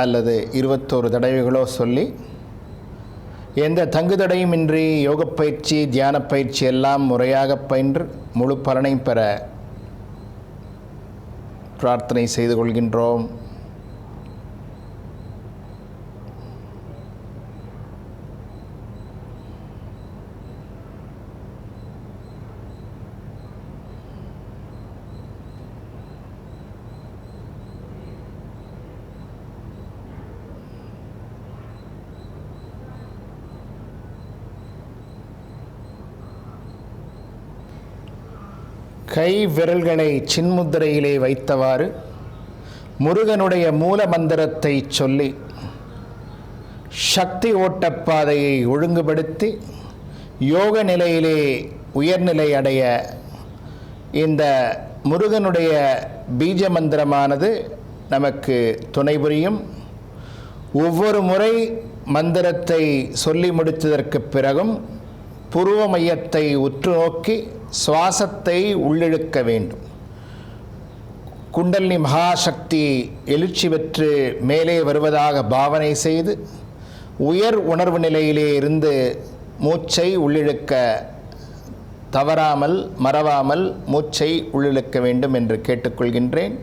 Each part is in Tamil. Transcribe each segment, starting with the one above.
அல்லது 21 தடவைகளோ சொல்லி எந்த தங்குதடையுமின்றி யோகப்பயிற்சி தியான பயிற்சி எல்லாம் முறையாக பயின்று முழு பலனை பெற பிரார்த்தனை செய்து கொள்கின்றோம். கை விரல்களை சின்முத்திரையிலே வைத்தவாறு முருகனுடைய மூல மந்திரத்தை சொல்லி சக்தி ஓட்டப்பாதையை ஒழுங்குபடுத்தி யோக நிலையிலே உயர்நிலை அடைய இந்த முருகனுடைய பீஜ மந்திரமானது நமக்கு துணை புரியும். ஒவ்வொரு முறை மந்திரத்தை சொல்லி முடித்ததற்கு பிறகும் புருவ மையத்தை உற்று நோக்கி சுவாசத்தை உள்ளிழுக்க வேண்டும். குண்டலினி மகாசக்தி எழுச்சி பெற்று மேலே வருவதாக பாவனை செய்து உயர் உணர்வு நிலையிலே இருந்து மூச்சை உள்ளிழுக்க தவறாமல் மறவாமல் மூச்சை உள்ளிழுக்க வேண்டும் என்று கேட்டுக்கொள்கின்றேன்.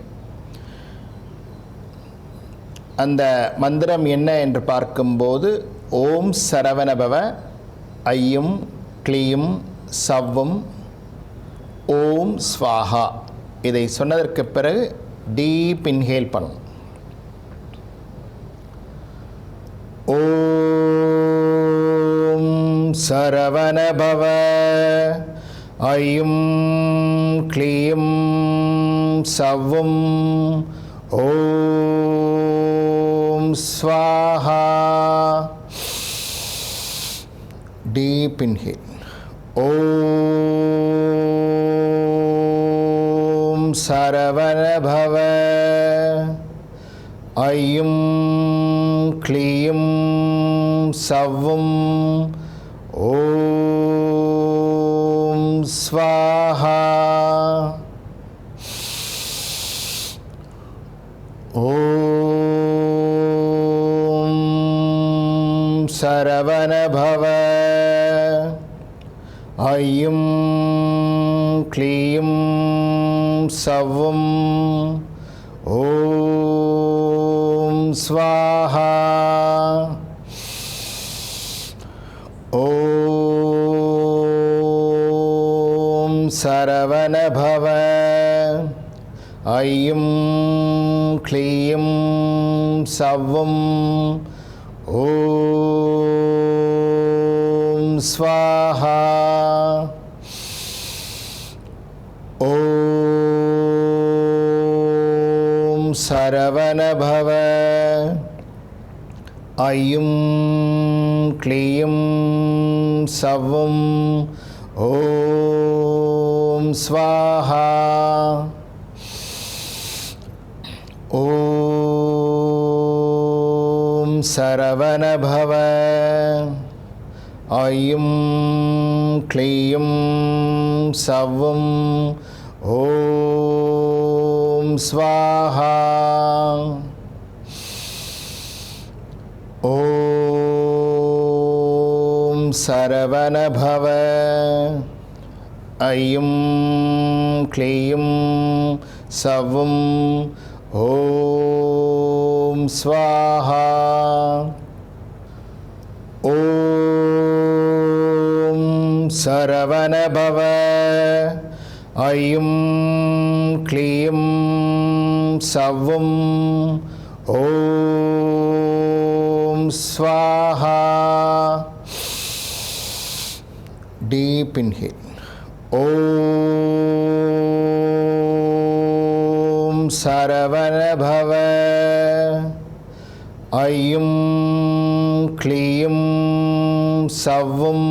அந்த மந்திரம் என்ன என்று பார்க்கும்போது ஓம் சரவணபவ ஐயும் க்ளீயும் சவ்வும் ஓம் ஸ்வாஹா. இதை சொன்னதற்கு பிறகு டீப் இன்ஹேல் பண்ணும். ஓம் சரவணபவ ஐயும் க்ளீயும் சவ்வும் ஓம் ஸ்வாஹா. Deep inhale. ஓம் சரவணபவ ஐயும் க்ளீயும் சவ்வும் ஓம் ஸ்வாஹா. ஓம் சரவணபவ ஐயும் க்ளீயும் சவ்வும் ஓம் ஸ்வாஹா. ஓம் சரவணபவ ஐயும் க்ளீயும் சவ்வும் ஓம் ஸ்வாஹா. ஓம் சரவணபவ ஐயும் க்ளீயும் சவ்வும் ஓம் ஸ்வாஹா. ஓம் சரவணபவ ஐயும் க்ளீயும் சவ்வும் ஓம் ஸ்வாஹா. ஓம் சரவணபவ ஐயும் க்ளீயும் சவ்வும் ஓம் ஸ்வாஹா. ஓம் சரவணபவ ஐயும் க்ளீயும் சவ்வும் ஓம் ஸ்வாஹா. Deep inhale. ஓம் சரவணபவ ஐயும் க்ளீயும் சவ்வும்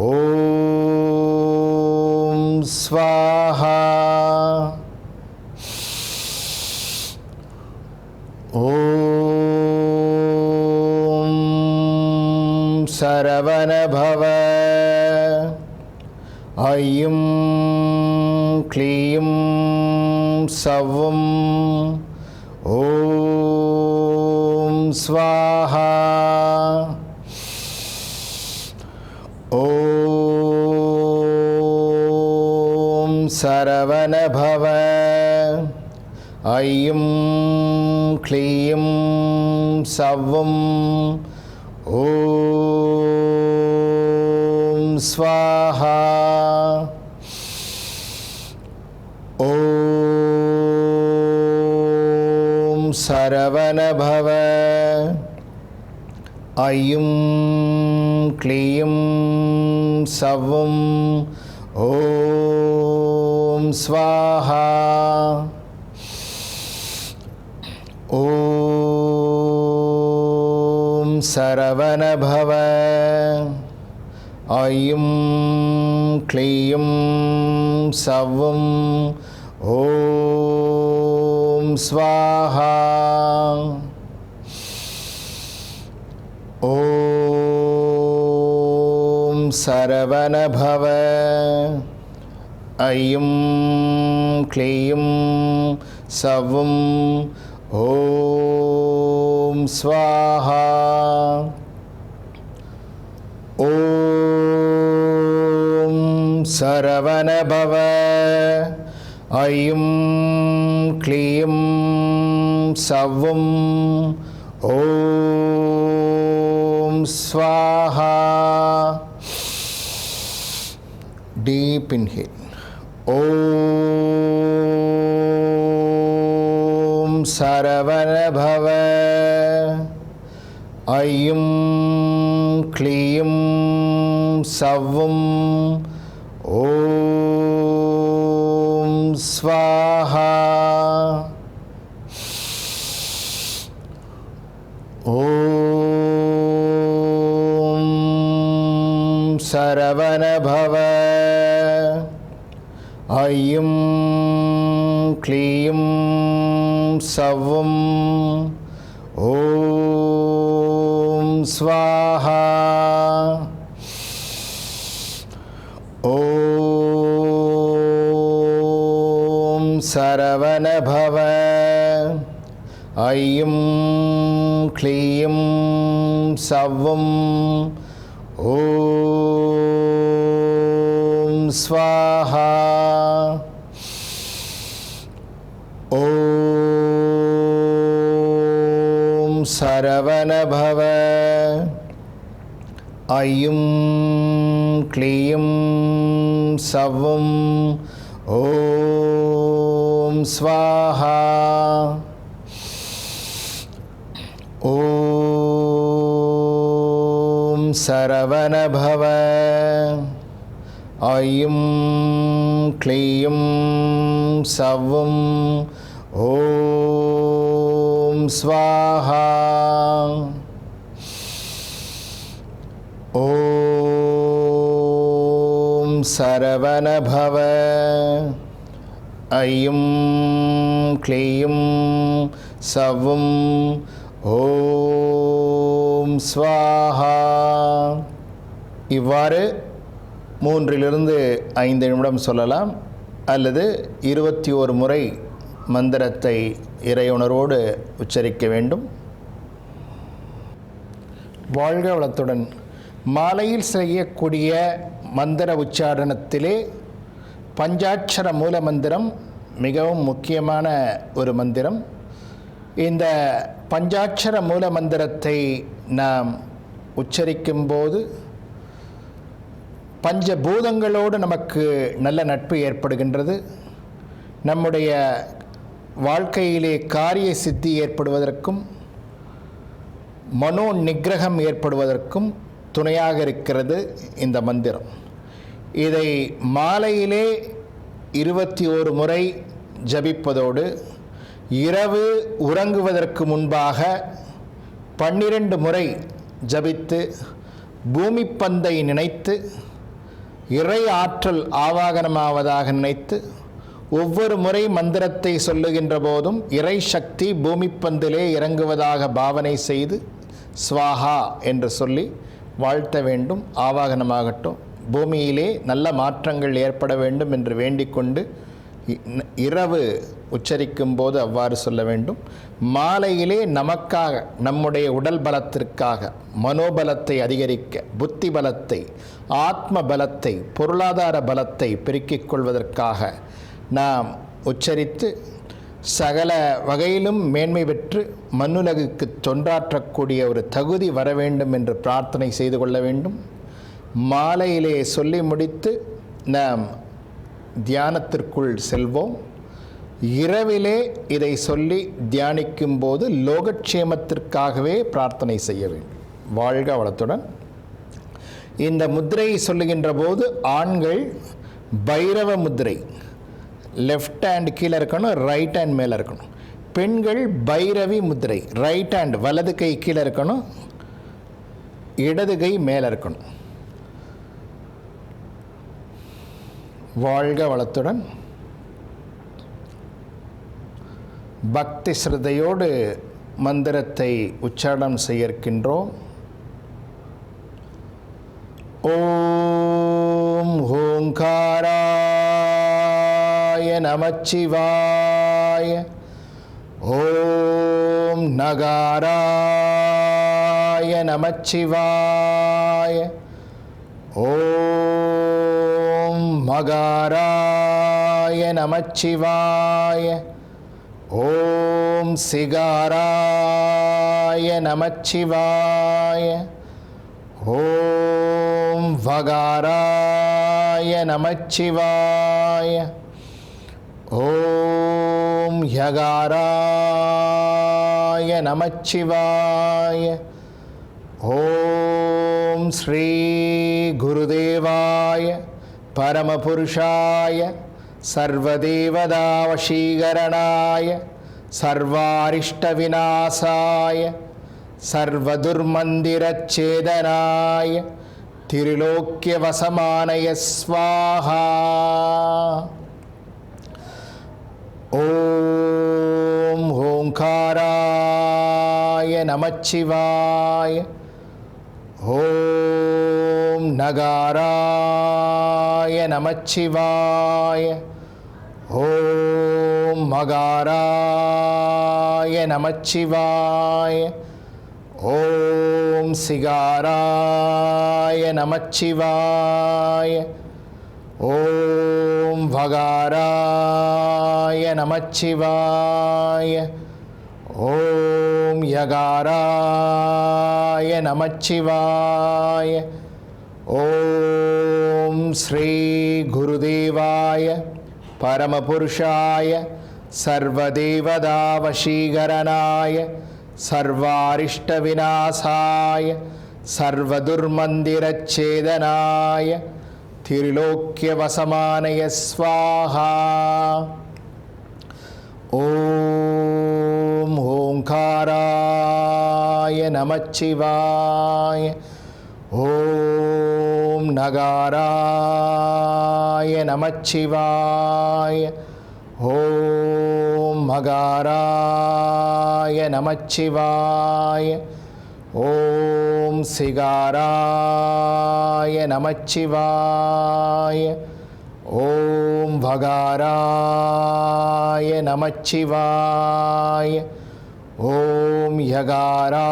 ஓம் ஸ்வாஹா. ஓம் சரவணபவ ஐயும் க்ளீயும் சவ்வும் ஓம் ஸ்வாஹா. ஓம் சரவணபவ. ஐயும் க்ளீயும் சவ்வும். ஓம் ஸ்வாஹா. ஓம் சரவணபவ. ஐயும் க்ளீயும் சவ்வும். ஓம் ஸ்வாஹா. ஓம் சரவணபவ. ஐயும் க்ளீயும் சவ்வும். ஓம் ஸ்வாஹா. ஓம் சரவணபவ. ஐயும் க்ளீயும் சவ்வும். ஓம் ஸ்வாஹா. ஓம் சரவணபவ. ஐயும் க்ளீயும் சவ்வும். ஓம் ஸ்வாஹா. Deep inhale. ஓம் சரவணபவ. ஐயும் க்ளீயும் சவ்வும். ஓம் ஸ்வாஹா. ஓம் சரவணபவ. ஐயும் க்ளீயும் சவ்வும். ஓம் ஸ்வாஹா. ஓம் சரவணபவ. ஐயும் க்ளீயும் சவ்வும். ஓம் ஸ்வாஹா. ஓம் சரவணபவ. ஐயும் க்ளீயும் சவ்வும். ஓம் ஸ்வாஹா. ஓம் சரவணபவ. ஐயும் க்ளீயும் சவ்வும். ஓம் ஸ்வாஹா. ஓம் சரவணபவ. ஐயும் க்ளீயும் சவ்வும். ஓம் ஸ்வாஹா. இவ்வாறு 3 to 5 நிமிடம் சொல்லலாம், அல்லது 21 முறை மந்திரத்தை இறையுணர்வோடு உச்சரிக்க வேண்டும். வாழ்க வளத்துடன். மாலையில் செய்யக்கூடிய மந்திர உச்சாரணத்திலே பஞ்சாட்சர மூல மந்திரம் மிகவும் முக்கியமான ஒரு மந்திரம். இந்த பஞ்சாட்சர மூல மந்திரத்தை நாம் உச்சரிக்கும்போது பஞ்சபூதங்களோடு நமக்கு நல்ல நட்பு ஏற்படுகின்றது. நம்முடைய வாழ்க்கையிலே காரிய சித்தி ஏற்படுவதற்கும் மனோ நிகிரகம் ஏற்படுவதற்கும் துணையாக இருக்கிறது இந்த மந்திரம். இதை மாலையிலே 21 முறை ஜபிப்பதோடு இரவு உறங்குவதற்கு முன்பாக 12 முறை ஜபித்து பூமி பந்தை நினைத்து இறை ஆற்றல் ஆவாகனமாவதாக நினைத்து ஒவ்வொரு முறை மந்திரத்தை சொல்லுகின்ற போதும் இறை சக்தி பூமி பந்திலே இறங்குவதாக பாவனை செய்து ஸ்வாஹா என்று சொல்லி வாழ்த்த வேண்டும். ஆவாகனமாகட்டும். பூமியிலே நல்ல மாற்றங்கள் ஏற்பட வேண்டும் என்று வேண்டிக் கொண்டு இரவு உச்சரிக்கும் போது அவ்வாறு சொல்ல வேண்டும். மாலையிலே நமக்காக, நம்முடைய உடல் பலத்திற்காக, மனோபலத்தை அதிகரிக்க, புத்தி பலத்தை, ஆத்ம பலத்தை, பொருளாதார பலத்தை பெருக்கிக் கொள்வதற்காக நாம் உச்சரித்து சகல வகையிலும் மேன்மை பெற்று மண்ணுலகுக்கு தொண்டாற்றக்கூடிய ஒரு தகுதி வர வேண்டும் என்று பிரார்த்தனை செய்து கொள்ள வேண்டும். மாலையிலே சொல்லி முடித்து நாம் தியானத்திற்குள் செல்வோம். இரவிலே இதை சொல்லி தியானிக்கும் போது லோகக்ஷேமத்திற்காகவே பிரார்த்தனை செய்ய வேண்டும். வாழ்க வளத்துடன். இந்த முத்திரையை சொல்லுகின்ற போது ஆண்கள் பைரவ முத்திரை, லெஃப்ட் ஹேண்ட் கீழே இருக்கணும், ரைட் ஹேண்ட் மேலே இருக்கணும். பெண்கள் பைரவி முத்திரை, ரைட் ஹேண்ட் வலது கை கீழே இருக்கணும், இடது கை மேலே இருக்கணும். வாழ்க வளத்துடன். பக்தி ஸ்ரத்தையோடு மந்திரத்தை உச்சாரணம் செய்ய இருக்கின்றோம். ஓம் ஓங்காராய நமச்சிவாய. ஓம் நகாராய நமச்சிவாய. ஓம் மகாராய நமச்சிவாய. ஓம் சிகாராய நமச்சிவாய. ஓம் வகாராய நமச்சிவாய. ஓம் யகாராய நமச்சிவாய. ஓம் ஸ்ரீ குருதேவாய பரமபுருஷாய சர்வதேவதாவசீகரணாய சர்வாரிஷ்டவிநாசாய சர்வதுர்மந்திரச்சேதனாய திரிலோக்கியவசமானய ஸ்வாஹா. ஓம் ஓங்காராய நமச்சிவாய. ஓம் நகாராய நமச்சிவாய. ஓம் மகாராய நமச்சிவாய. ஓம் சிகாராய நமச்சிவாய. ஓம் வகாராய நமச்சிவாய. ஓம் யகாராய நமச்சிவாய. ஓம் ஸ்ரீ குருதேவாய பரமபுருஷாய சர்வதேவதாவசீகரணாய சர்வாரிஷ்டவிநாசாய சர்வதுர்மந்திரச்சேதனாய திரிலோக்கியவசமானய ஸ்வாஹா. ஓம் ஓங்காராய நமச்சிவாய. ஓம் நகாராய நமச்சிவாய. ஓம் மகாராய நமச்சிவாய. ஓம் சிகாராய நமச்சிவாய. ஓம் வகாராய நமச்சிவாய. ஓம் யகாராய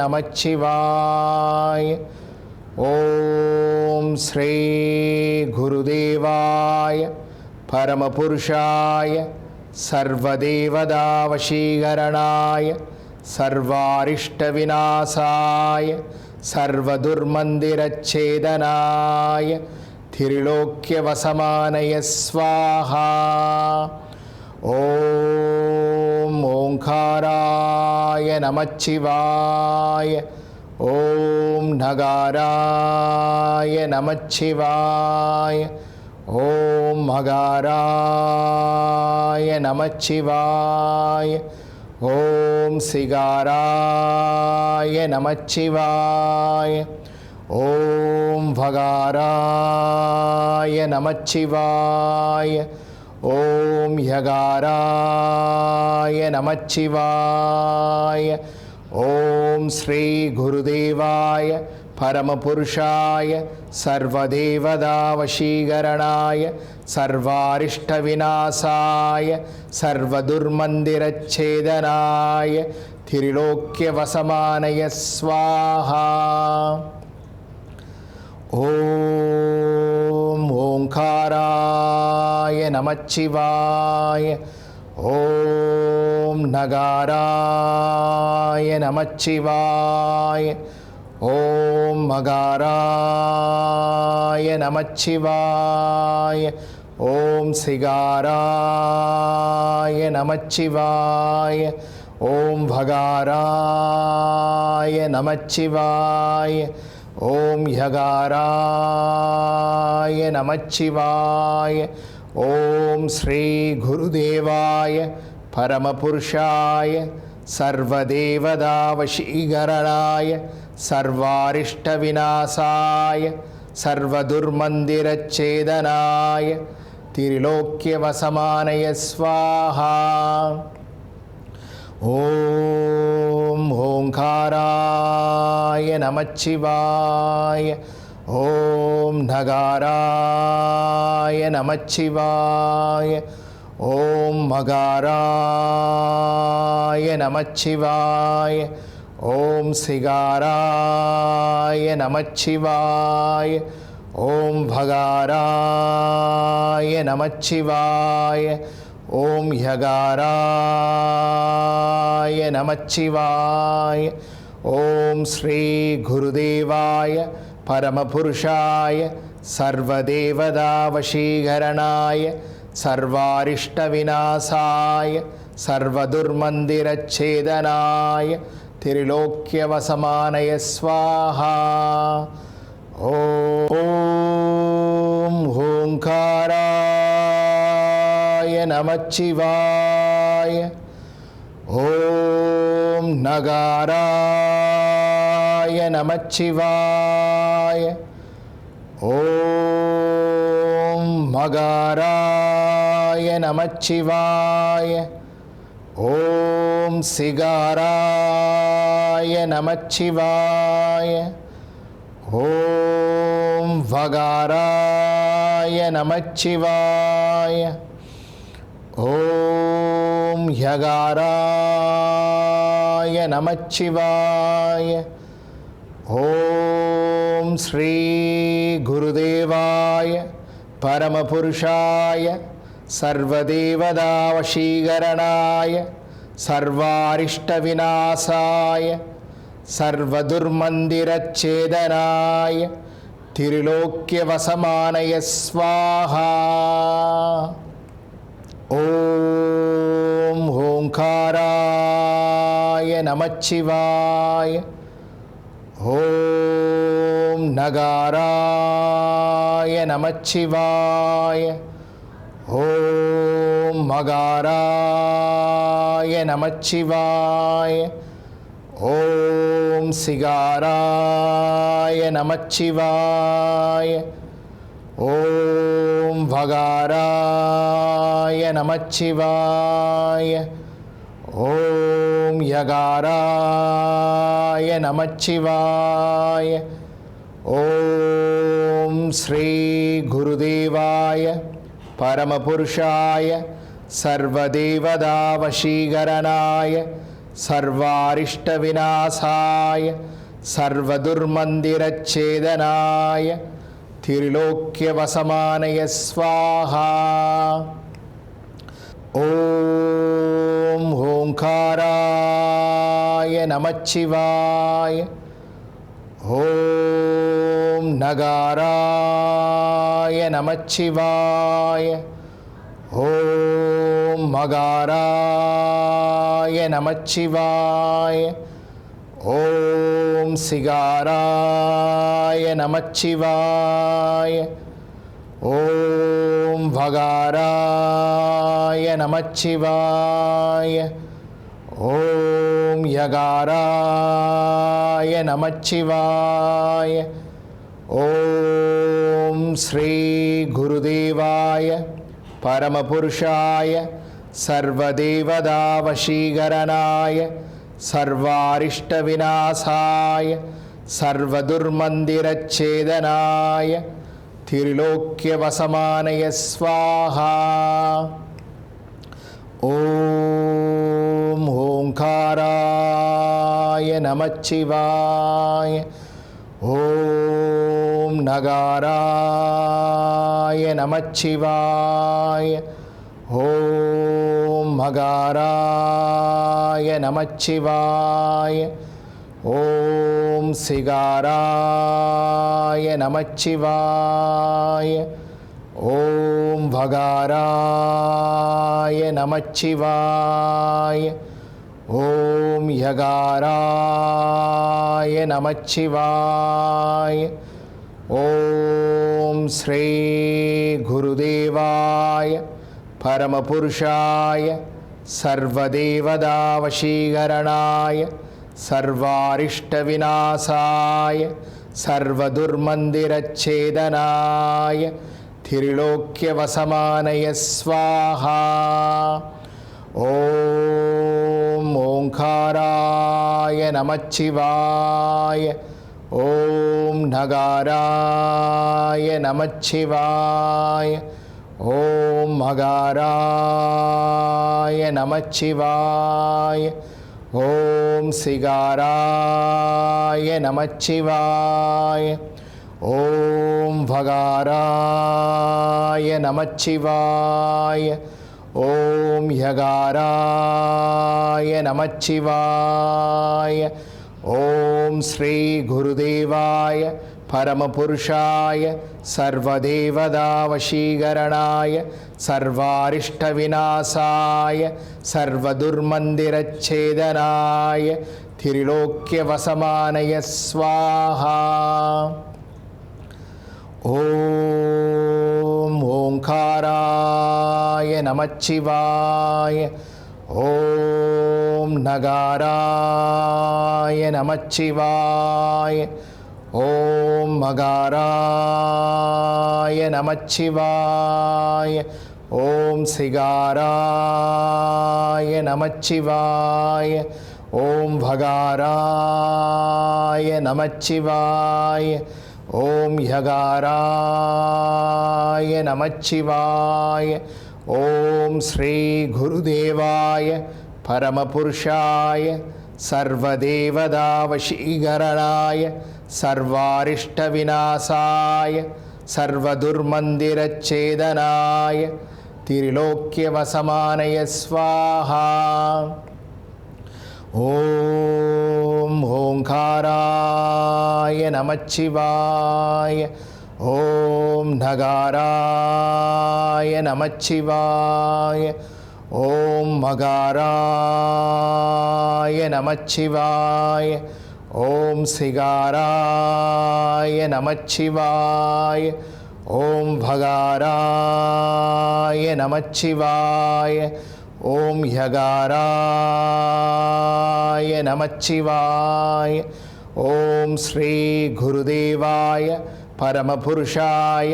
நமச்சிவாய. ஓம் ஸ்ரீ குருதேவாய பரமபுருஷாய சர்வதேவதாவசீகரணாய சர்வாரிஷ்டவிநாசாய சர்வதுர்மந்திரச்சேதனாய திரிலோக்கியவசமானய ஸ்வாஹா. ஓம் ஓங்காராய நமச்சிவாய. ஓம் நகாராய நமச்சிவாய. ஓம் மகாராய நமச்சிவாய. ஓம் சிகாராய நமச்சிவாய. ஓம் வகாராய நமச்சிவாய. ஓம் யகாராய நமச்சிவாய. ஓம் ஸ்ரீ குருதேவாய பரமபுருஷாய சர்வதேவதாவசீகரணாய சர்வாரிஷ்ட விநாசாய சர்வதுர்மந்திரச்சேதனாய திரிலோக்கிய வசமானய ஸ்வாஹா. ஓம் ஓங்காராய நமச்சிவாய. ஓம் நகாராய நமச்சிவாய. ஓம் மகாராய நமச்சிவாய. ஓம் சிகாராய நமச்சிவாய. ஓம் பகாராய நமச்சிவாய. ஓம் யகாராய நமச்சிவாய. ஓம் ஸ்ரீ குருதேவாய பரமபுருஷாய சர்வதேவதாவசீகரணாய சர்வாரிஷ்ட விநாசாய சர்வதுர்மந்திரச்சேதனாய திரிலோக்கிய வசமானய ஸ்வாஹா. ஓம் ஓங்காராய நமச்சிவாய. ஓம் நகாராய நமச்சிவாய. ஓம் மகாராய நமச்சிவாய. ஓம் சிகாராய நமச்சிவாய. ஓம் பகாராய நமச்சிவாய. ஓம் யகாராய நமச்சிவாய. ஓம் ஸ்ரீ குருதேவாய பரமபுருஷாய சர்வதேவதாவசீகரணாய சர்வாரிஷ்ட விநாசாய சர்வதுர்மந்திரச்சேதனாய திரிலோக்கிய வசமானய ஸ்வாஹா. ஓம் ஓங்காராய நமச்சிவாய. ஓம் நகாராய நமச்சிவாய. ஓம் மகாராய நமச்சிவாய. ஓம் சிகாராய நமச்சிவாய. ஓம் வகாராய நமச்சிவாய. ஓம் யகாராய நமச்சிவாய. ஓம் ஸ்ரீ குருதேவாய பரமபுருஷாய சர்வதேவதாவசீகரணாய சர்வாரிஷ்ட விநாசாய சர்வதுர்மந்திரச்சேதனாய திரிலோக்கிய வசமானய ஸ்வாஹா. ஓம் ஓங்காராய நமச்சிவாய. ஓம் நகாராய நமச்சிவாய. ஓம் மகாராய நமச்சிவாய. ஓம் சிகாராய நமச்சிவாய. ஓம் வகாராய நமச்சிவாய. ஓம் யகாராய நமச்சிவாய. ஓம் ஸ்ரீ குருதேவாய பரமபுருஷாய சர்வதேவதாவசீகரணாய சர்வாரிஷ்ட விநாசாய சர்வதுர்மந்திரச்சேதனாய திரிலோக்கிய வசமானய ஸ்வாஹா. ஓம் ஓங்காராய நமச்சிவாய. ஓம் நகாராய நமச்சிவாய. ஓம் மகாராய நமச்சிவாய. ஓம் சிகாராய நமச்சிவாய. ஓம் வகாராய நமச்சிவாய. ஓம் யகாராய நமச்சிவாய. ஓம் ஸ்ரீ குருதேவாய பரமபுருஷாய சர்வதேவதாவசீகரணாய सर्वारिष्टविनाशाय सर्वदुर्मन्दिरच्छेदनाय त्रिलोक्यवसमानय स्वाहा। ॐ ओंकाराय नमः शिवाय। ॐ नगाराय नमः शिवाय। ॐ मगाराय नमः शिवाय। ॐ सिगाराय नमः शिवाय। ॐ भगाराय नमः शिवाय। ॐ यगाराय नमः शिवाय। ॐ श्री गुरुदेवाय परमपुरुषाय सर्वदेवतावशीकरणाय सर्वारिष्टविनाशाय सर्वदुर्मन्दिरच्छेदनाय त्रिलोक्यवसमानय स्वाहा। ॐ ओंकाराय नमः शिवाय। ॐ नगाराय नमः शिवाय। ॐ मगाराय नमः शिवाय। ॐ सिगाराय नमः शिवाय। ॐ भगाराय नमः शिवाय। ॐ यगाराय नमः शिवाय। ॐ श्री गुरुदेवाय परमपुरुषाय सर्वदेवतावशीकरणाय सर्वारिष्टविनाशाय सर्वदुर्मन्दिरच्छेदनाय त्रिलोक्यवसमानय स्वाहा। ॐ ओंकाराय नमः शिवाय। ॐ नगाराय नमः शिवाय। ॐ मगाराय नमः शिवाय। ॐ सिगाराय नमः शिवाय। ॐ भगाराय नमः शिवाय। ॐ यगाराय नमः शिवाय। ॐ श्री गुरुदेवाय परमपुरुषाय सर्वदेवतावशीकरणाय सर्वारिष्टविनाशाय सर्वदुर्मन्दिरच्छेदनाय त्रिलोक्यवसमानय स्वाहा। ॐ ओंकाराय नमः शिवाय। ॐ नगाराय नमः शिवाय। ॐ मगाराय नमः शिवाय। ॐ सिगाराय नमः शिवाय। ॐ भगाराय नमः शिवाय। ॐ यगाराय नमः शिवाय। ॐ श्री गुरुदेवाय परमपुरुषाय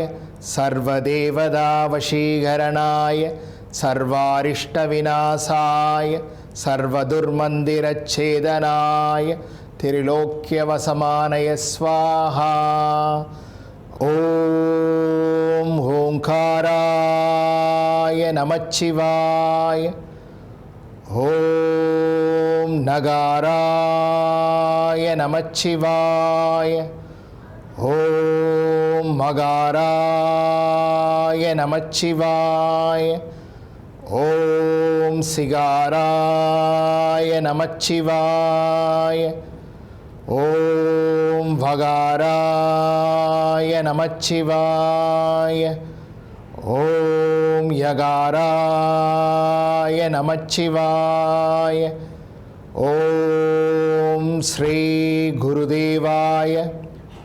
सर्वदेवतावशीकरणाय सर्वारिष्टविनाशाय सर्वदुर्मन्दिरच्छेदनाय त्रिलोक्यवसमानय स्वाहा। ॐ ओंकाराय नमः शिवाय। ॐ नगाराय नमः शिवाय। ॐ मगाराय नमः शिवाय। ॐ सिगाराय नमः शिवाय। ॐ भगाराय नमः शिवाय। ॐ यगाराय नमः शिवाय। ॐ श्री गुरुदेवाय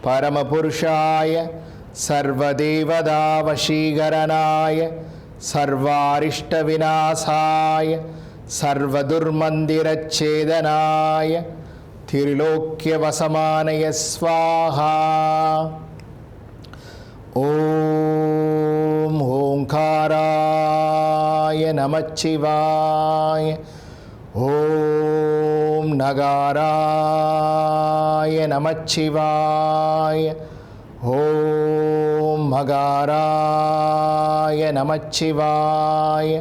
परमपुरुषाय सर्वदेवतावशीकरणाय सर्वारिष्टविनाशाय सर्वदुर्मन्दिरच्छेदनाय त्रिलोक्यवसमानय स्वाहा। ॐ ओंकाराय नमः शिवाय। ॐ நகாராய நமச்சிவாய. ஓம் மகாராய நமச்சிவாய.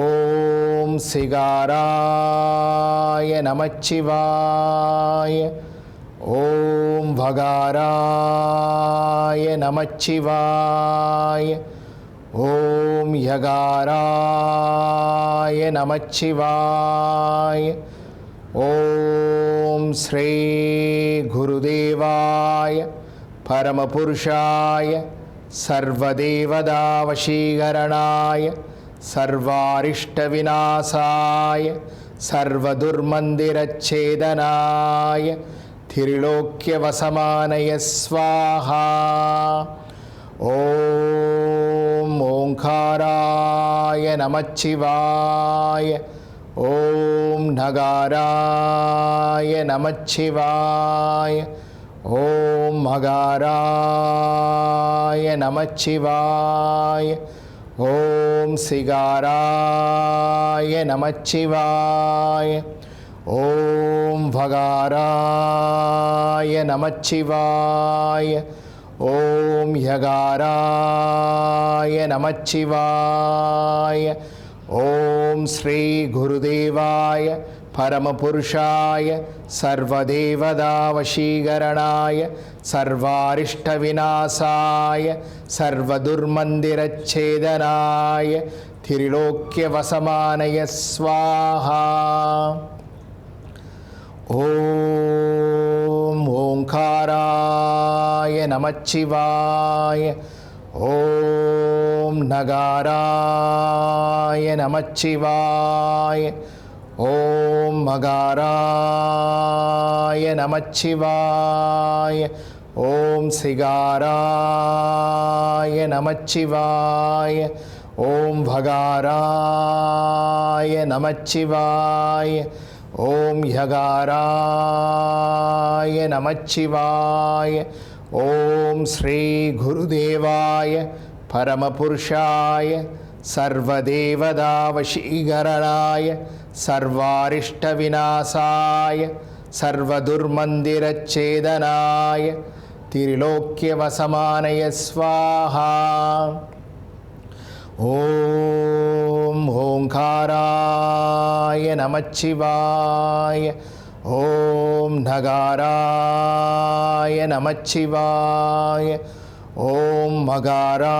ஓம் சிகாராய நமச்சிவாய. ஓம் வகாராய நமச்சிவாய. ஓம் யகாராய நமச்சிவாய. ஓம் ஸ்ரீ குருதேவாய பரமபுருஷாய சர்வதேவதாவசீகரணாய சர்வாரிஷ்டவிநாசாய சர்வதுர்மந்திரச்சேதனாய திரிலோக்கியவசமானய ஸ்வாஹா. ஓம் ஓங்காராய நமச்சிவாய. ஓம் நகாராய நமச்சிவாய. ஓம் மகாராய நமச்சிவாய. ஓம் சிகாராய நமச்சிவாய. ஓம் வகாராய நமச்சிவாய. ஓம் யகாராய நமச்சிவாய. ஓம் ஸ்ரீ குருதேவாய பரமபுருஷாய சர்வதேவதாவசீகரணாய சர்வாரிஷ்டவிநாசாய சர்வதுர்மந்திரச்சேதனாய திரிலோக்கியவசமானய ஸ்வாஹா. ஓம் ஓங்காராய நமச்சிவாய. ஓம் நகாராய நமச்சிவாய. ஓம் மகாராய நமச்சிவாய. ஓம் சிகாராய நமச்சிவாய. ஓம் வகாராய நமச்சிவாய. ஓம் யகாராய நமச்சிவாய. ஓம் ஸ்ரீ குருதேவாய பரமபுருஷாய சர்வதேவதாவசீகரணாய சர்வாரிஷ்டவிநாசாய சர்வதுர்மந்திரச்சேதனாய திரிலோக்கியவசமானய ஸ்வாஹா. ஓம் ஓங்காராய நமச்சிவாய. ஓம் நகாராய நமச்சிவாய. ஓம் மகாராய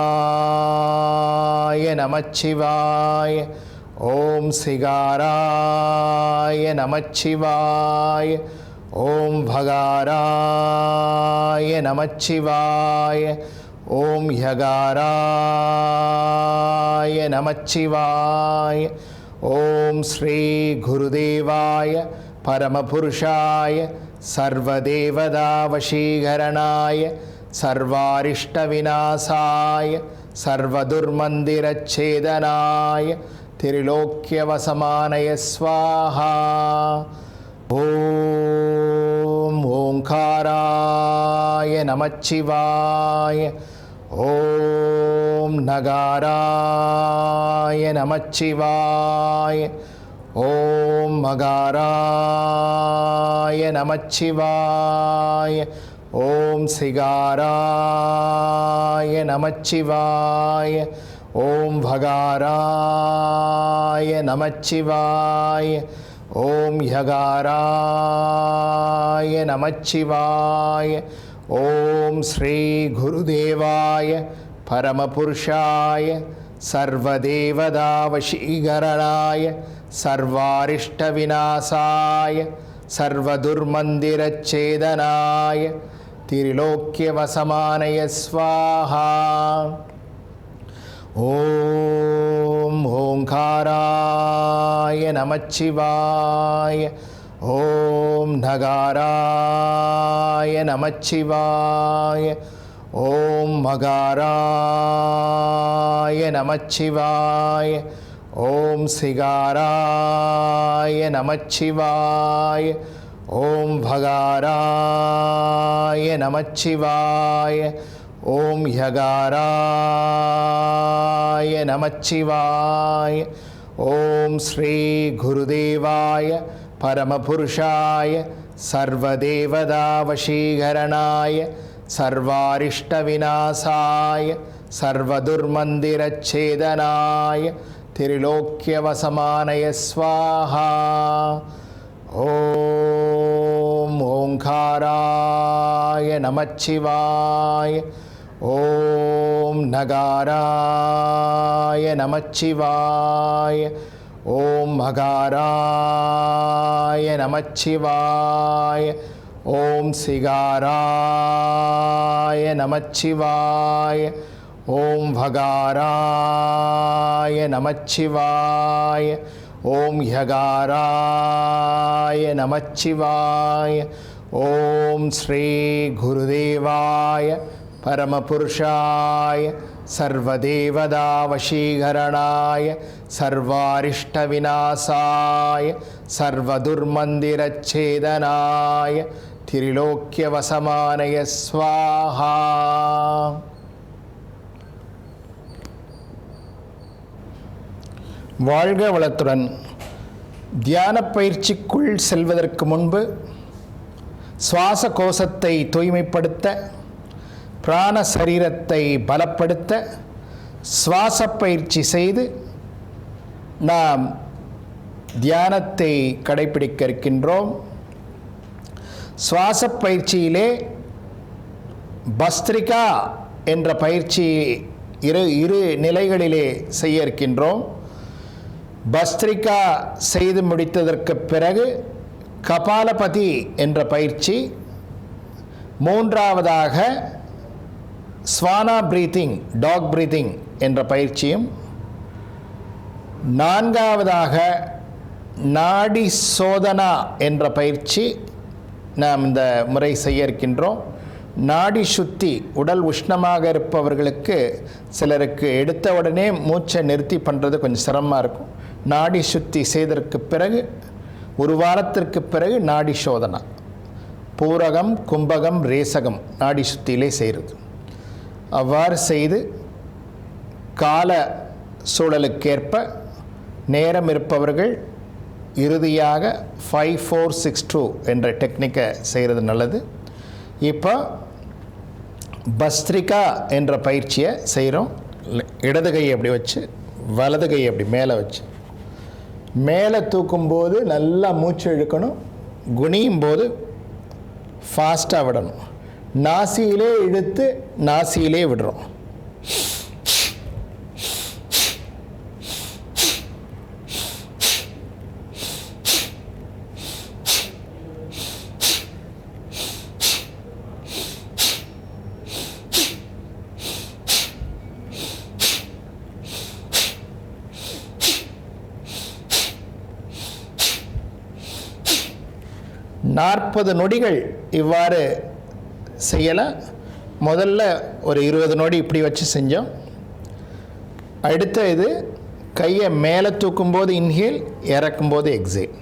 நமச்சிவாய. ஓம் சிகாராய நமச்சிவாய. ஓம் வகாராய நமச்சிவாய. ஓம் யகாராய நமச்சிவாய. ஓம் ஸ்ரீ குருதேவாய பரமபுருஷாய சர்வதேவதாவசீகரணாய சர்வாரிஷ்டவிநாசாய சர்வதுர்மந்திரச்சேதனாய திரிலோக்கியவசமானய ஸ்வாஹா. ஓம் ஓங்காராய நமச்சிவாய. ஓம் நகாராய நமச்சிவாய. ஓம் மகாராய நமச்சிவாய. ஓம் சிகாராய நமச்சிவாய. ஓம் வகாராய நமச்சிவாய. ஓம் யகாராய நமச்சிவாய. ஓம் ஸ்ரீ குருதேவாய பரமபுருஷாய சர்வதேவதாவசீகரணாய சர்வாரிஷ்டவிநாசாய சர்வதுர்மந்திரச்சேதனாய திரிலோக்கியவசமானய ஸ்வாஹா. ஓம் ஓங்காராய நமச்சிவாய. ஓம் நகாராய நமச்சிவாய. ஓம் மகாராய நமச்சிவாய. ஓம் சிகாராய நமச்சிவாய. ஓம் வகாராய நமச்சிவாய. ஓம் யகாராய நமச்சிவாய. ஓம் ஸ்ரீ குருதேவாய பரமபுருஷாய சர்வதேவதாவசீகரணாய சர்வாரிஷ்டவிநாசாய சர்வதுர்மந்திரச்சேதனாய திரிலோக்கியவசமானய ஸ்வாஹா. ஓம் ஓங்காராய நமச்சிவாய. ஓம் நகாராய நமச்சிவாய. ஓம் மகாராய நமச்சிவாய. ஓம் சிகாராய நமச்சிவாய. ஓம் வகாராய நமச்சிவாய. ஓம் யகாராய நமச்சிவாய. ஓம் ஸ்ரீ குருதேவாய பரமபுருஷாய சர்வதேவதாவசீகரணாய சர்வாரிஷ்டவிநாசாய சர்வதுர்மந்திரச்சேதனாய திரிலோக்கியவசமானய ஸ்வாஹா. வாழ்க வளத்துடன். தியான பயிற்சிக்குள் செல்வதற்கு முன்பு சுவாச கோஷத்தை தூய்மைப்படுத்த, பிராண சரீரத்தை பலப்படுத்த சுவாச பயிற்சி செய்து நாம் தியானத்தை கடைபிடிக்க இருக்கின்றோம். சுவாச பயிற்சியிலே பஸ்திரிகா என்ற பயிற்சி இரு நிலைகளிலே செய்ய இருக்கின்றோம். பஸ்திரிகா செய்து முடித்ததற்கு பிறகு கபாலபதி என்ற பயிற்சி, மூன்றாவதாக ஸ்வானா பிரீத்திங், டாக் பிரீத்திங் என்ற பயிற்சியும், நான்காவதாக நாடி சோதனா என்ற பயிற்சி நாம் இந்த முறை செய்ய இருக்கின்றோம். நாடி சுத்தி, உடல் உஷ்ணமாக இருப்பவர்களுக்கு சிலருக்கு எடுத்த உடனே மூச்சை நிறுத்தி பண்ணுறது கொஞ்சம் சிரமமாக இருக்கும். நாடி சுத்தி செய்ததற்கு பிறகு ஒரு வாரத்திற்கு பிறகு நாடி சோதனா, பூரகம் கும்பகம் ரேசகம் நாடி சுத்தியிலே செய்கிறது. அவ்வாறு செய்து கால சூழலுக்கேற்ப நேரம் இருப்பவர்கள் இறுதியாக 5-4-6-2 என்ற டெக்னிக்கை செய்கிறது நல்லது. இப்போ பஸ்திரிகா என்ற பயிற்சியை செய்கிறோம். இடது கையை அப்படி வச்சு, வலது கையை அப்படி மேலே வச்சு, மேலே தூக்கும்போது நல்லா மூச்சு இழுக்கணும், குனியும் போது ஃபாஸ்ட்டாக விடணும். நாசியிலே இழுத்து நாசியிலே விடுறோம். நாற்பது நொடிகள் இவ்வாறு செய்யலாம். முதல்ல ஒரு 20 நொடி இப்படி வச்சு செஞ்சோம். அடுத்த இது கையை மேலே தூக்கும்போது இன்ஹேல், இறக்கும்போது எக்ஸேல்.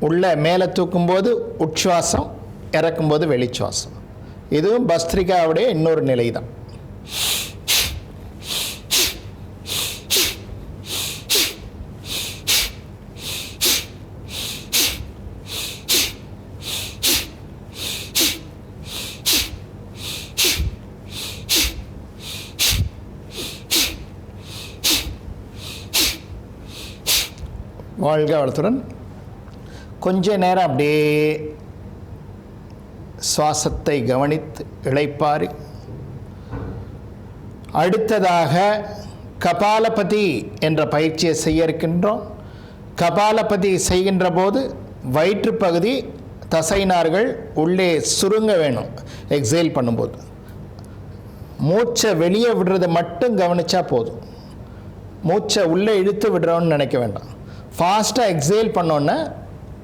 உள்ள மேலே தூக்கும்போது உட்சுவாசம், இறக்கும்போது வெளிச்சுவாசம். இதுவும் பஸ்திரிகாவுடைய இன்னொரு நிலை தான். வாழ்க வளத்துடன். கொஞ்ச நேரம் அப்படியே சுவாசத்தை கவனித்து இளைப்பாரி, அடுத்ததாக கபாலபதி என்ற பயிற்சியை செய்ய இருக்கின்றோம். கபாலபதி செய்கின்ற போது வயிற்றுப்பகுதி தசைநார்கள் உள்ளே சுருங்க வேணும். எக்ஸேல் பண்ணும்போது மூச்சை வெளியே விடுறதை மட்டும் கவனித்தா போதும். மூச்சை உள்ளே இழுத்து விடுறோன்னு நினைக்க வேண்டாம். ஃபாஸ்ட்டாக எக்ஸேல் பண்ணோன்னே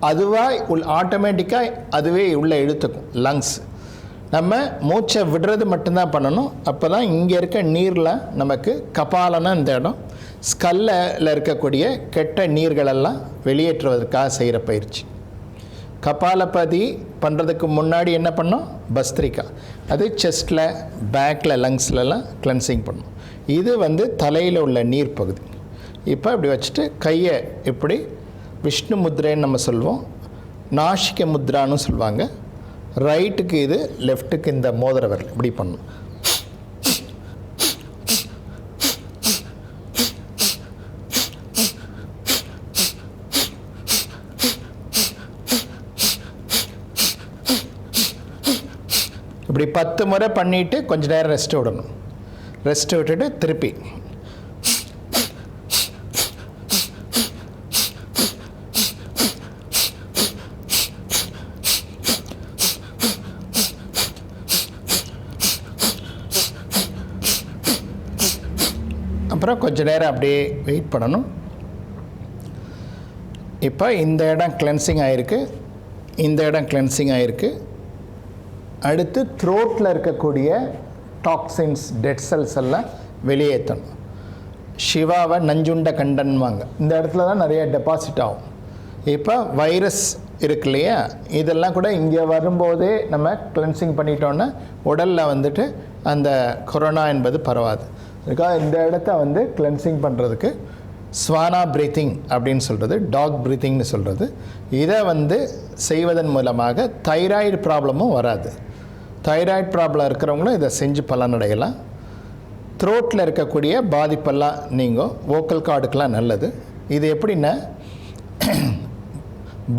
அதுவாக ஆட்டோமேட்டிக்காக அதுவே உள்ளே இழுத்துக்கும் லங்ஸ். நம்ம மூச்சை விடுறது மட்டும்தான் பண்ணணும். அப்போ தான் இங்கே இருக்க நீரில் நமக்கு கபாலனா இந்த இடம் ஸ்கல்லில் இருக்கக்கூடிய கெட்ட நீர்களெல்லாம் வெளியேற்றுவதற்காக செய்கிற பயிற்சி. கபாலபதி பண்ணுறதுக்கு முன்னாடி என்ன பண்ணோம்? பஸ்திரிகா. அது செஸ்ட்டில், பேக்கில், லங்ஸ்லலாம் கிளென்சிங் பண்ணணும். இது தலையில் உள்ள நீர் பகுதி. இப்போ இப்படி வச்சுட்டு கையை இப்படி விஷ்ணு முத்ரைன்னு நம்ம சொல்லுவோம், நாசிக முத்ரான்னு சொல்லுவாங்க. ரைட்டுக்கு இது, லெஃப்ட்டுக்கு இந்த மோதிர விரல் இப்படி பண்ணணும். இப்படி 10 முறை பண்ணிவிட்டு கொஞ்ச நேரம் ரெஸ்ட் விடணும். ரெஸ்ட் விட்டுட்டு திருப்பி அப்புறம் கொஞ்ச நேரம் அப்படியே வெயிட் பண்ணணும். இப்போ இந்த இடம் கிளென்சிங் ஆகிருக்கு, இந்த இடம் கிளென்சிங் ஆகிருக்கு. அடுத்து த்ரோட்டில் இருக்கக்கூடிய டாக்ஸின்ஸ், டெட் செல்ஸ் எல்லாம் வெளியேற்றணும். சிவாவை நஞ்சுண்ட கண்டன்வாங்க. இந்த இடத்துல தான் நிறைய டெபாசிட் ஆகும். இப்போ வைரஸ் இருக்கு இல்லையா, இதெல்லாம் கூட இங்கே வரும்போதே நம்ம கிளென்சிங் பண்ணிட்டோன்னா உடலில் வந்துட்டு அந்த கொரோனா என்பது பரவாது. அதுக்காக இந்த இடத்த வந்து கிளென்சிங் பண்ணுறதுக்கு ஸ்வானா ப்ரீத்திங் அப்படின்னு சொல்கிறது, டாக் ப்ரீத்திங்னு சொல்கிறது. இதை வந்து செய்வதன் மூலமாக தைராய்டு ப்ராப்ளமும் வராது. தைராய்டு ப்ராப்ளம் இருக்கிறவங்களும் இதை செஞ்சு பலனடையலாம். த்ரோட்டில் இருக்கக்கூடிய பாதிப்பெல்லாம் நீங்கும். வோக்கல் கார்டுக்கெலாம் நல்லது. இது எப்படின்னா,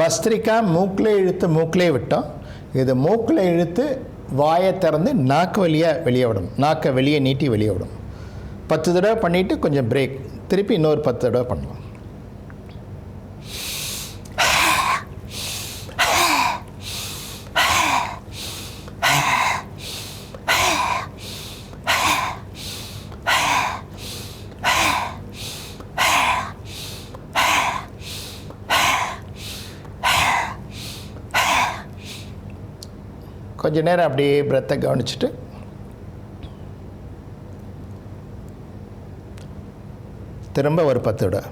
பஸ்திரிக்கா மூக்கிலே இழுத்து மூக்கிலே விட்டோம். இது மூக்கில் இழுத்து வாயை திறந்து நாக்கு வழியாக வெளியே விடணும். நாக்கை வெளியே நீட்டி வெளியே விடணும். 10 தடவை பண்ணிவிட்டு கொஞ்சம் பிரேக், திருப்பி இன்னொரு 10 தடவை பண்ணலாம். கொஞ்ச நேரம் அப்படியே பிரத்தை கவனிச்சுட்டு திரும்ப ஒரு 10 தடவை.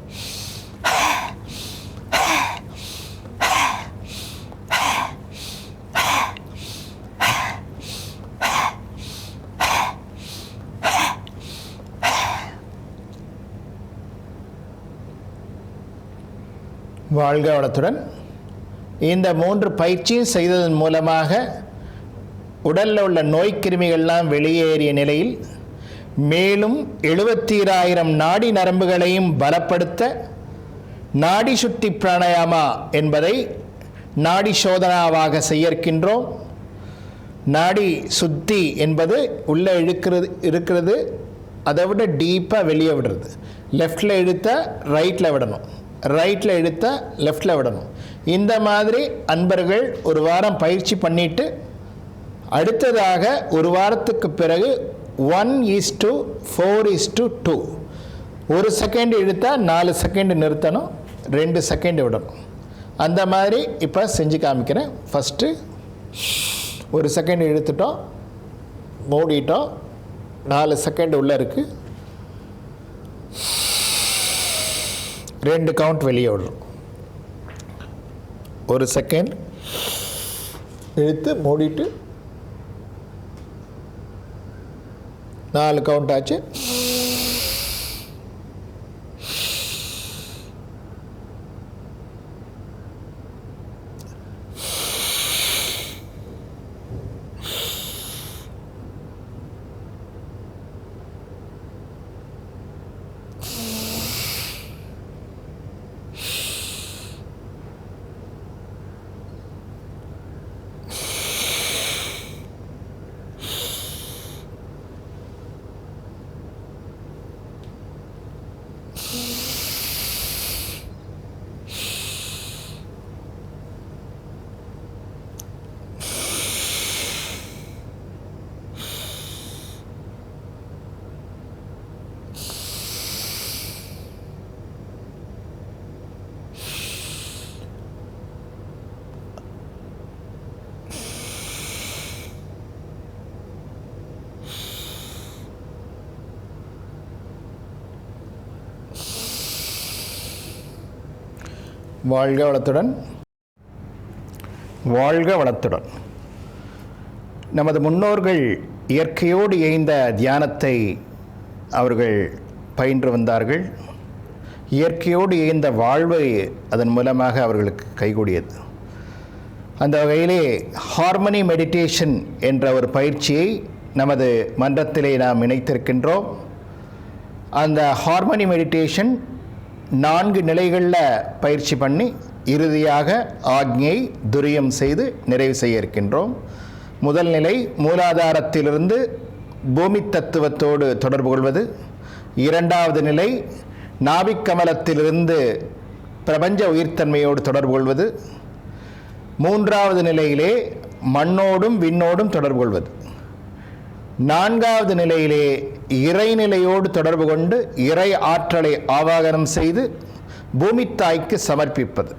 வாழ்க வளத்துடன். இந்த 3 பயிற்சியும் செய்ததன் மூலமாக உடலில் உள்ள நோய் கிருமிகள்லாம் வெளியேறிய நிலையில் மேலும் 76,000 நாடி நரம்புகளையும் பலப்படுத்த நாடி சுத்தி பிராணாயாமா என்பதை நாடி சோதனாவாக செய்ய இருக்கின்றோம். நாடி சுத்தி என்பது உள்ளே இருக்கிறது, அதை விட டீப்பாக வெளியே விடுறது. லெஃப்டில் இழுத்தால் ரைட்டில் விடணும், ரைட்டில் இழுத்தால் லெஃப்டில் விடணும். இந்த மாதிரி அன்பர்கள் ஒரு வாரம் பயிற்சி பண்ணிவிட்டு அடுத்ததாக ஒரு வாரத்துக்கு பிறகு 1:4:2, 1 செகண்ட் இழுத்தால் 4 செகண்ட் நிறுத்தணும், 2 செகண்ட் விடணும். அந்த மாதிரி இப்போ செஞ்சு காமிக்கிறேன். ஃபஸ்ட்டு 1 செகண்ட் இழுத்துட்டோம், மூடிட்டோம், 4 செகண்ட் உள்ளே இருக்குது, 2 கவுண்ட் வெளியே விடுறோம். 1 செகண்ட் இழுத்து மூடிட்டு 4 கவுண்ட் ஆச்சு. வாழ்க வளத்துடன். வாழ்க வளத்துடன். நமது முன்னோர்கள் இயற்கையோடு இயைந்த தியானத்தை அவர்கள் பயின்று வந்தார்கள். இயற்கையோடு இயந்த வாழ்வை அதன் மூலமாக அவர்களுக்கு கைகூடியது. அந்த வகையிலே ஹார்மனி மெடிடேஷன் என்ற ஒரு பயிற்சியை நமது மன்றத்திலே நாம் இணைத்திருக்கின்றோம். அந்த ஹார்மனி மெடிடேஷன் 4 நிலைகளில் பயிற்சி பண்ணி இறுதியாக ஆக்ஞை துரியம் செய்து நிறைவு செய்ய இருக்கின்றோம். முதல் நிலை மூலாதாரத்திலிருந்து பூமி தத்துவத்தோடு தொடர்பு கொள்வது. இரண்டாவது நிலை நாபிக்கமலத்திலிருந்து பிரபஞ்ச உயிர்த்தன்மையோடு தொடர்பு கொள்வது. மூன்றாவது நிலையிலே மண்ணோடும் விண்ணோடும் தொடர்பு கொள்வது. நான்காவது நிலையிலே இறைநிலையோடு தொடர்பு கொண்டு இறை ஆற்றலை ஆவாகனம் செய்து பூமி தாய்க்கு சமர்ப்பிப்பது.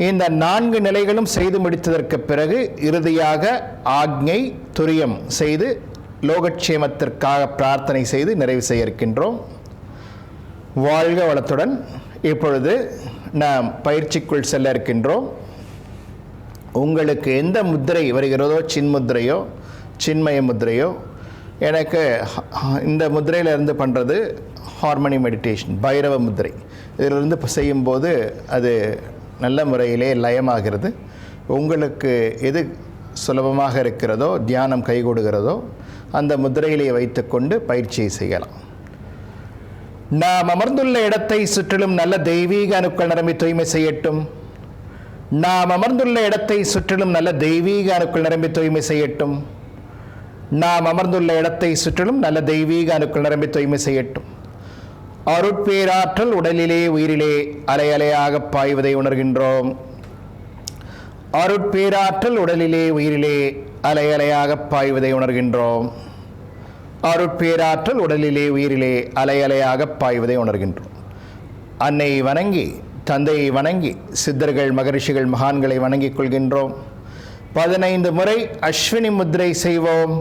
இந்த 4 நிலைகளும் செய்து முடித்ததற்கு பிறகு இறுதியாக ஆக்ஞை துரியம் செய்து லோகக்ஷேமத்திற்காக பிரார்த்தனை செய்து நிறைவு செய்ய இருக்கின்றோம். வாழ்க வளத்துடன். இப்பொழுது நாம் பயிற்சிக்குள் செல்ல இருக்கின்றோம். உங்களுக்கு எந்த முத்திரை வருகிறதோ, சின்முத்திரையோ சின்மய முத்திரையோ, எனக்கு இந்த முத்திரையிலிருந்து பண்ணுறது ஹார்மனி மெடிடேஷன் பைரவ முத்திரை. இதிலிருந்து செய்யும்போது அது நல்ல முறையிலே லயமாகிறது. உங்களுக்கு எது சுலபமாக இருக்கிறதோ, தியானம் கைகூடுகிறதோ அந்த முத்திரையிலே வைத்துக்கொண்டு பயிற்சியை செய்யலாம். நாம் அமர்ந்துள்ள இடத்தை சுற்றிலும் நல்ல தெய்வீக அணுக்கள் நிரம்பி தூய்மை செய்யட்டும். நாம் அமர்ந்துள்ள இடத்தை சுற்றிலும் நல்ல தெய்வீக அணுக்கள் நிரம்பி தூய்மை செய்யட்டும். நாம் அமர்ந்துள்ள இடத்தை சுற்றிலும் நல்ல தெய்வீக அணுக்கள் நிரம்பி தூய்மை செய்யட்டும். அருட்பேராற்றல் உடலிலே உயிரிலே அலை அலையாக பாய்வதை உணர்கின்றோம். அருட்பேராற்றல் உடலிலே உயிரிலே அலை அலையாக பாய்வதை உணர்கின்றோம். அருட்பேராற்றல் உடலிலே உயிரிலே அலை அலையாக பாய்வதை உணர்கின்றோம். அன்னையை வணங்கி, தந்தையை வணங்கி, சித்தர்கள் மகரிஷிகள் மகான்களை வணங்கிக் கொள்கின்றோம். 15 முறை அஸ்வினி முத்திரை செய்வோம்.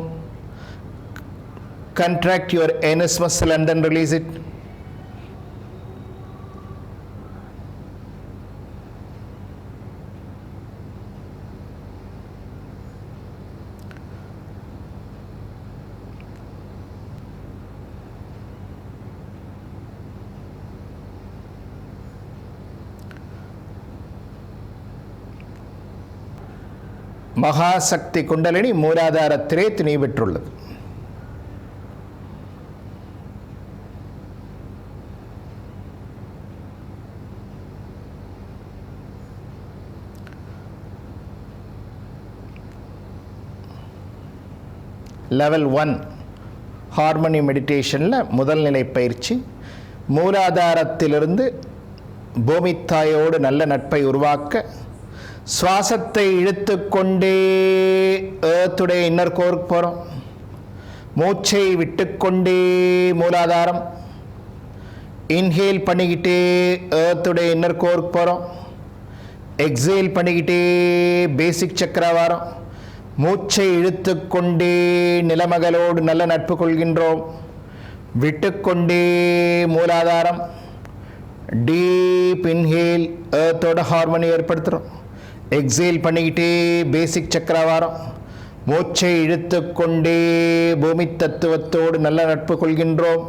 Contract your anus muscle and then release it. மகாசக்தி குண்டலினி மூலாதாரத்திலே துணை பெற்றுள்ளது. லெவல் 1 ஹார்மனி மெடிடேஷனில் முதல் நிலை பயிற்சி. மூலாதாரத்திலிருந்து பூமித்தாயோடு நல்ல நட்பை உருவாக்க சுவாசத்தை இழுத்து கொண்டே ஏர்த்துடைய இன்னர் கோருக்கு போகிறோம். மூச்சை விட்டுக்கொண்டே மூலாதாரம் இன்ஹேல் பண்ணிக்கிட்டே ஏர்த்துடைய இன்னர் கோருக்கு போகிறோம். எக்ஸேல் பண்ணிக்கிட்டே பேசிக் சக்கரா வரோம். மூச்சை இழுத்து கொண்டே நிலமகளோடு நல்ல நட்பு கொள்கின்றோம். விட்டுக்கொண்டே மூலாதாரம் டீப் இன்ஹேல் ஏர்த்தோட ஹார்மோனி ஏற்படுத்துகிறோம். எக்ஸேல் பண்ணிக்கிட்டே பேசிக் சக்கரா வரோம். மூச்சை இழுத்து கொண்டே பூமி தத்துவத்தோடு நல்ல நட்பு கொள்கின்றோம்.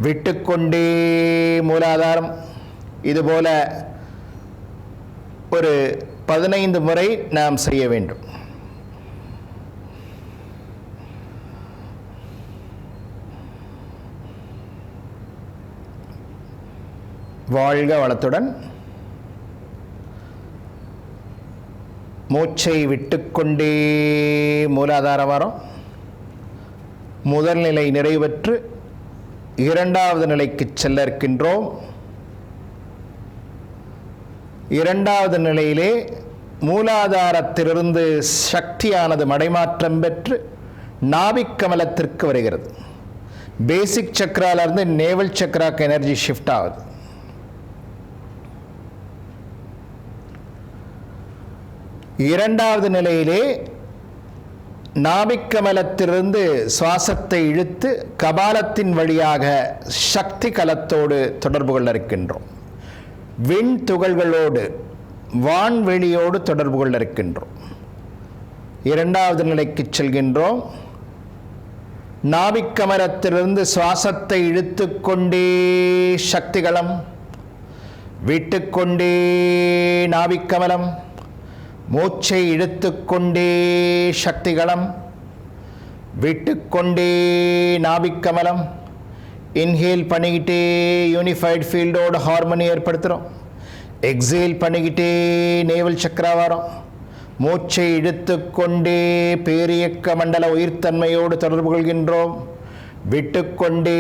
விட்டுக்கொண்டே மூலாதாரம். இதுபோல ஒரு 15 முறை நாம் செய்ய வேண்டும். வாழ்க வளத்துடன். மூச்சை விட்டுக்கொண்டே மூலாதார வாரம். முதல் நிலை நிறைவேற்று இரண்டாவது நிலைக்கு செல்ல இருக்கின்றோம். இரண்டாவது நிலையிலே மூலாதாரத்திலிருந்து சக்தியானது மடைமாற்றம் பெற்று நாபிக்கமலத்திற்கு வருகிறது. பேசிக் சக்கராலிருந்து நேவல் சக்கராக்கு எனர்ஜி ஷிஃப்ட் ஆகுது. இரண்டாவது நிலையிலே நாபிக்கமலத்திலிருந்து சுவாசத்தை இழுத்து கபாலத்தின் வழியாக சக்தி கலத்தோடு தொடர்பு கொள்ள இருக்கின்றோம். விண் துகள்களோடு வான்வெளியோடு தொடர்பு கொள்ள இருக்கின்றோம். இரண்டாவது நிலைக்கு செல்கின்றோம். நாபிக்கமலத்திலிருந்து சுவாசத்தை இழுத்துக்கொண்டே சக்திகளம், விட்டுக்கொண்டே நாபிக்கமலம், மூச்சை இழுத்துக்கொண்டே சக்திகளம், விட்டுக்கொண்டே நாபிக்கமலம். இன்ஹேல் பண்ணிக்கிட்டே யூனிஃபைடு ஃபீல்டோட ஹார்மோனி ஏற்படுத்துகிறோம். எக்ஸேல் பண்ணிக்கிட்டே நேவல் சக்கரா வரும். மூச்சை இழுத்துக்கொண்டே பேரியக்க மண்டல உயிர்த்தன்மையோடு தொடர்பு கொள்கின்றோம். விட்டுக்கொண்டே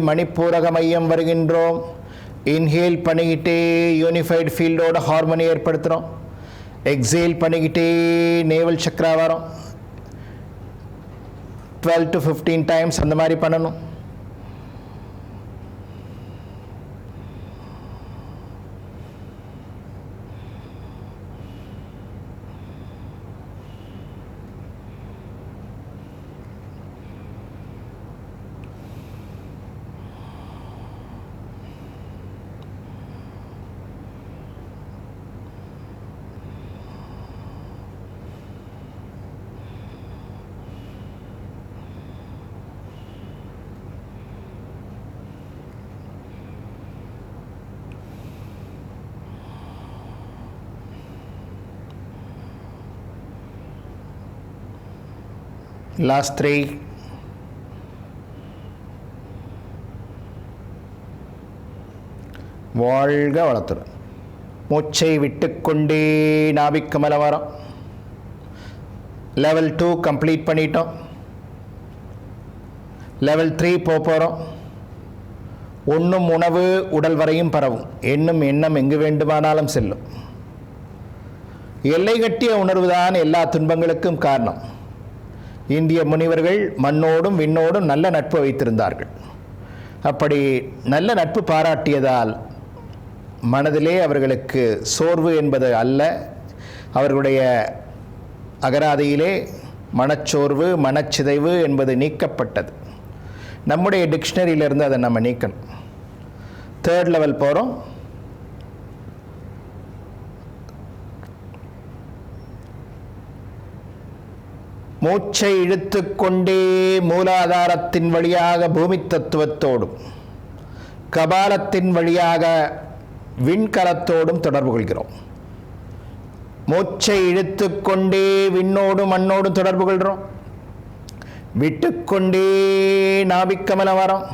மணிப்பூரக மையம் வருகின்றோம். இன்ஹேல் பண்ணிக்கிட்டே யூனிஃபைடு ஃபீல்டோட ஹார்மோனி ஏற்படுத்துகிறோம். எக்ஸேல் பண்ணிக்கிட்டே நேவல் சக்கரா வரும். 12 to 15 டைம்ஸ் அந்த மாதிரி பண்ணணும். Last 3. வாழ்க வளத்துடன். மூச்சை விட்டுக்கொண்டே நாபிக்கமல வரம். லெவல் 2 கம்ப்ளீட் பண்ணிட்டோம். லெவல் 3 போகிறோம். உண்ணும் உணவு உடல் வரையும் பரவும். எண்ணும் எண்ணம் எங்கு வேண்டுமானாலும் செல்லும். எல்லை கட்டிய உணர்வுதான் எல்லா துன்பங்களுக்கும் காரணம். இந்திய முனிவர்கள் மண்ணோடும் விண்ணோடும் நல்ல நட்பு வைத்திருந்தார்கள். அப்படி நல்ல நட்பு பாராட்டியதால் மனதிலே அவர்களுக்கு சோர்வு என்பது அல்ல, அவர்களுடைய அகராதியிலே மனச்சோர்வு மனச்சிதைவு என்பது நீக்கப்பட்டது. நம்முடைய டிக்ஷனரியிலிருந்து அதை நம்ம நீக்கணும். 3rd லெவல் போகிறோம். மூச்சை இழுத்துக்கொண்டே மூலாதாரத்தின் வழியாக பூமி தத்துவத்தோடும் கபாலத்தின் வழியாக விண்கலத்தோடும் தொடர்பு கொள்கிறோம். மூச்சை இழுத்துக்கொண்டே விண்ணோடும் மண்ணோடும் தொடர்பு கொள்கிறோம். விட்டுக்கொண்டே நாபிக்கமல வரம்.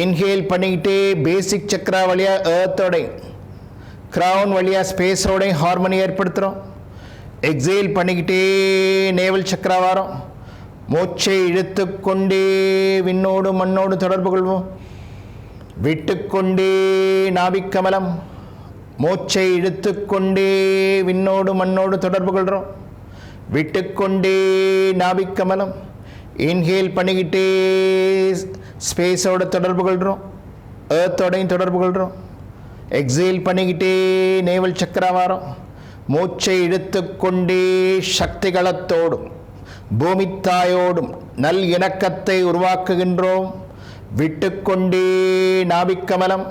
இன்ஹேல் பண்ணிக்கிட்டே பேசிக் சக்கரா வழியாக ஏர்த்தோடையும் கிரவுன் வழியாக ஸ்பேஸோடையும் ஹார்மோனி ஏற்படுத்துகிறோம். எக்ஸேல் பண்ணிக்கிட்டே நேவல் சக்கரா வரும். மூச்சை இழுத்துக்கொண்டே விண்ணோடு மண்ணோடு தொடர்பு கொள்வோம். விட்டுக்கொண்டே நாபிக்கமலம். மூச்சை இழுத்துக்கொண்டே விண்ணோடு மண்ணோடு தொடர்பு கொள்கிறோம். விட்டுக்கொண்டே நாபிக்கமலம். இன்ஹேல் பண்ணிக்கிட்டே ஸ்பேஸோடு தொடர்பு கொள்கிறோம். ஏர்த்தோடையும் தொடர்பு கொள்கிறோம். எக்ஸேல் பண்ணிக்கிட்டே நேவல் சக்கரா வரும். மூச்சை இழுத்துக்கொண்டே சக்திகளத்தோடும் பூமித்தாயோடும் நல் இணக்கத்தை உருவாக்குகின்றோம். விட்டுக்கொண்டே நாபிக்கமலம்.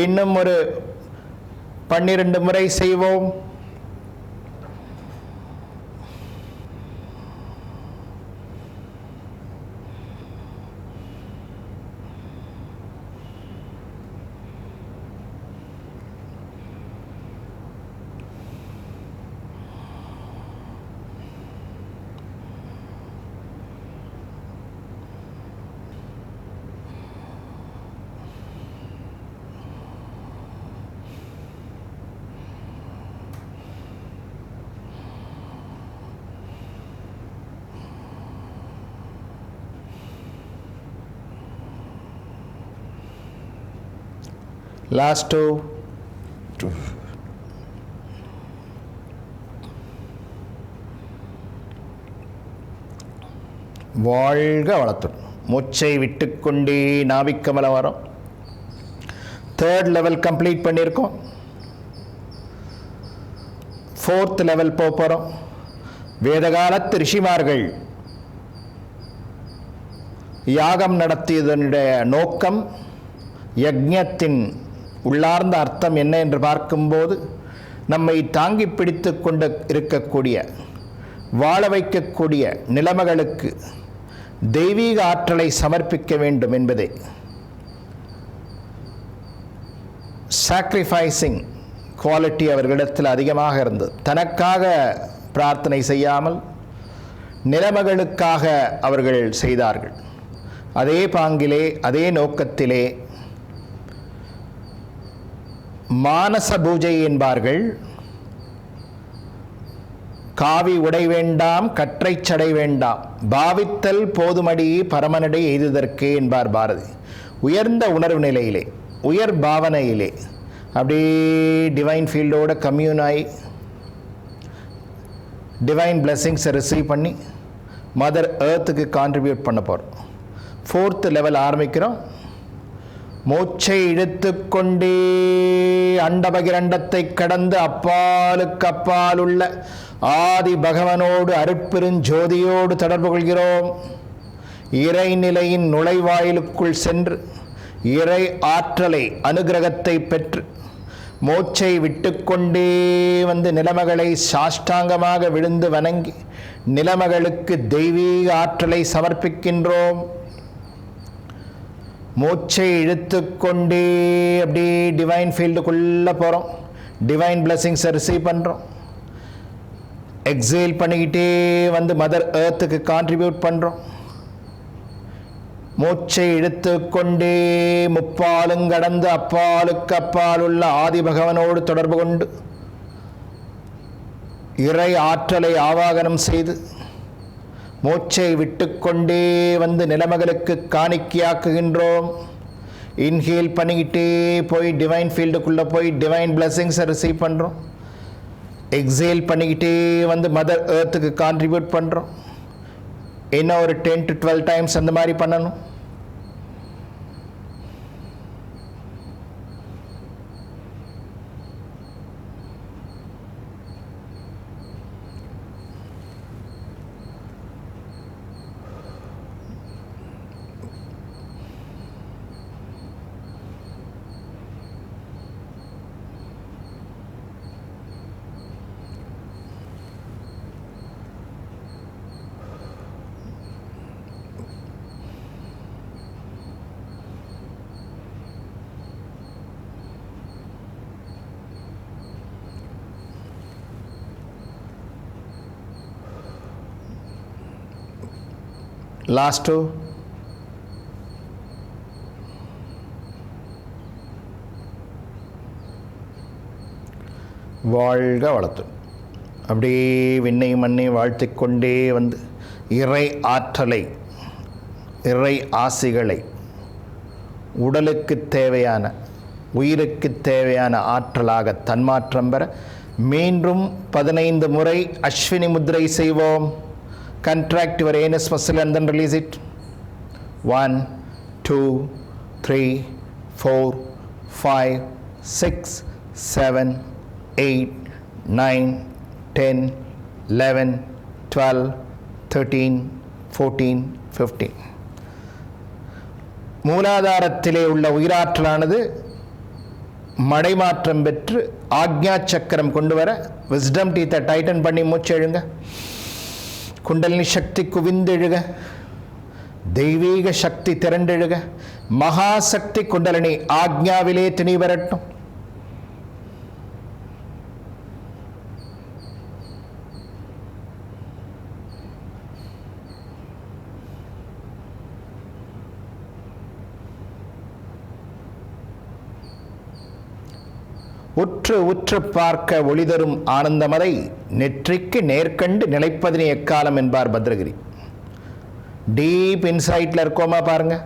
இன்னும் ஒரு 12 முறை செய்வோம். Last 2. வாழ்க வளத்துடன். மூச்சை விட்டுக்கொண்டே நாபிக்கமல வரம். 3rd லெவல் கம்ப்ளீட் பண்ணியிருக்கோம். 4th லெவல் போகிறோம். வேதகாலத்து ரிஷிமார்கள் யாகம் நடத்தியதனுடைய நோக்கம், யக்ஞத்தின் உள்ளார்ந்த அர்த்தம் என்ன என்று பார்க்கும்போது நம்மை தாங்கி பிடித்து கொண்டு இருக்கக்கூடிய வாழ வைக்கக்கூடிய நிலைமைகளுக்கு தெய்வீக ஆற்றலை சமர்ப்பிக்க வேண்டும் என்பதே சாக்ரிஃபைசிங் குவாலிட்டி அவர்களிடத்தில் அதிகமாக இருந்தது. தனக்காக பிரார்த்தனை செய்யாமல் நிலைமைகளுக்காக அவர்கள் செய்தார்கள். அதே பாங்கிலே அதே நோக்கத்திலே மானச பூஜை என்பார்கள். காவி உடை வேண்டாம், கற்றை சடை வேண்டாம், பாவித்தல் போதுமடி பரமனடை எய்துதற்கே என்பார் பாரதி. உயர்ந்த உணர்வு நிலையிலே, உயர் பாவனையிலே அப்படியே டிவைன் ஃபீல்டோட கம்யூன் ஆகி டிவைன் பிளெஸிங்ஸை ரிசீவ் பண்ணி மதர் எர்த்துக்கு கான்ட்ரிபியூட் பண்ண போகிறோம். 4th லெவல் ஆரம்பிக்கிறோம். மூச்சை இழுத்து கொண்டே அண்டபகிரண்டத்தை கடந்து அப்பாலுக்கு அப்பால் உள்ள ஆதி பகவனோடு அருட்பெருஞ்சோதியோடு தொடர்பு கொள்கிறோம். இறைநிலையின் நுழைவாயிலுக்குள் சென்று இறை ஆற்றலை அனுகிரகத்தை பெற்று மூச்சை விட்டுக்கொண்டே வந்து நிலைமைகளை சாஷ்டாங்கமாக விழுந்து வணங்கி நிலைமைகளுக்கு தெய்வீக ஆற்றலை சமர்ப்பிக்கின்றோம். மூச்சை இழுத்துக்கொண்டே அப்படியே டிவைன் ஃபீல்டுக்குள்ளே போகிறோம். டிவைன் பிளெஸிங்ஸை ரிசீவ் பண்ணுறோம். எக்ஸேல் பண்ணிக்கிட்டே வந்து மதர் எர்த்துக்கு கான்ட்ரிபியூட் பண்ணுறோம். மூச்சை இழுத்துக்கொண்டே முப்பாலும் கடந்து அப்பாலுக்கு அப்பால் உள்ள ஆதி பகவனோடு தொடர்பு கொண்டு இறை ஆற்றலை ஆவாகனம் செய்து மூச்சை விட்டுக்கொண்டே வந்து நிலைமைகளுக்கு காணிக்கையாக்குகின்றோம். இன்ஹேல் பண்ணிக்கிட்டே போய் டிவைன் ஃபீல்டுக்குள்ளே போய் டிவைன் பிளெஸிங்ஸை ரிசீவ் பண்ணுறோம். எக்ஸேல் பண்ணிக்கிட்டே வந்து மதர் எர்த்துக்கு கான்ட்ரிபியூட் பண்ணுறோம். இன்னும் ஒரு 10 to 12 டைம்ஸ் அந்த மாதிரி பண்ணணும். லாஸ்ட் 2. வாழ்க வளத்து அப்படியே விண்ணை மண்ணை வாழ்த்திக்கொண்டே வந்து இறை ஆற்றலை, இறை ஆசிகளை, உடலுக்கு தேவையான, உயிருக்கு தேவையான ஆற்றலாக தன்மாற்றம் பெற மீண்டும் 15 முறை அஸ்வினி முத்திரை செய்வோம். Contract your anus muscle and then release it. 1, 2, 3, 4, 5, 6, 7, 8, 9, 10, 11, 12, 13, 14, 15. மூலாதாரத்திலே உள்ள உயிராற்றலானது மடைமாற்றம் பெற்று ஆக்ஞா சக்கரம் கொண்டு வர விஸ்டம் டீத்தை டைட்டன் பண்ணி மூச்சு எழுங்க. குண்டலினி சக்தி குவிந்தெழுக, தெய்வீக சக்தி திரண்டெழுக, மகாசக்தி குண்டலினி ஆக்ஞாவிலே திணி வரட்டும். உற்று உற்று பார்க்க ஒளிதரும் ஆனந்தமதை நெற்றிக்கு நேர்கண்டு நிலைப்பதினை எக்காலம் என்பார் பத்ரகிரி. டீப் இன்சைட்ல இருக்கோமா பாருங்க.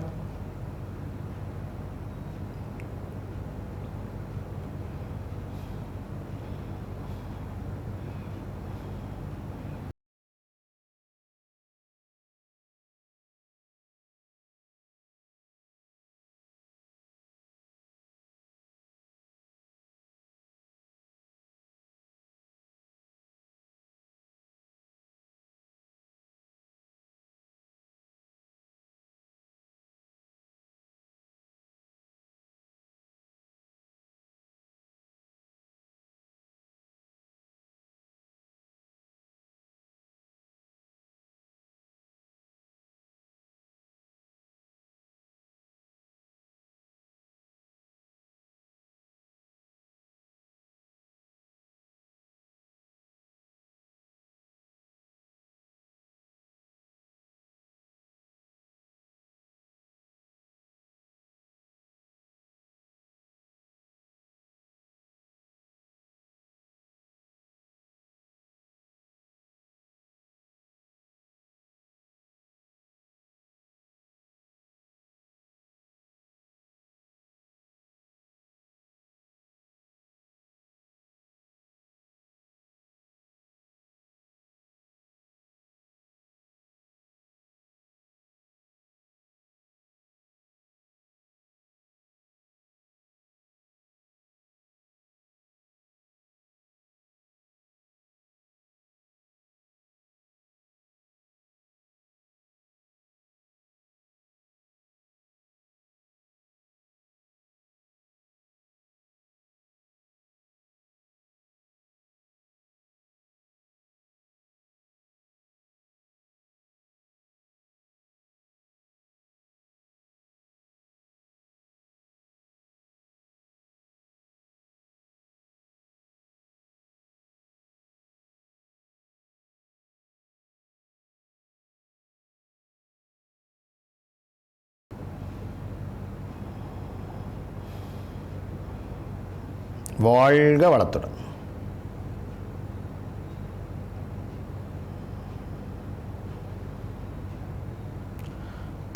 வாழ்க வளத்துடன்.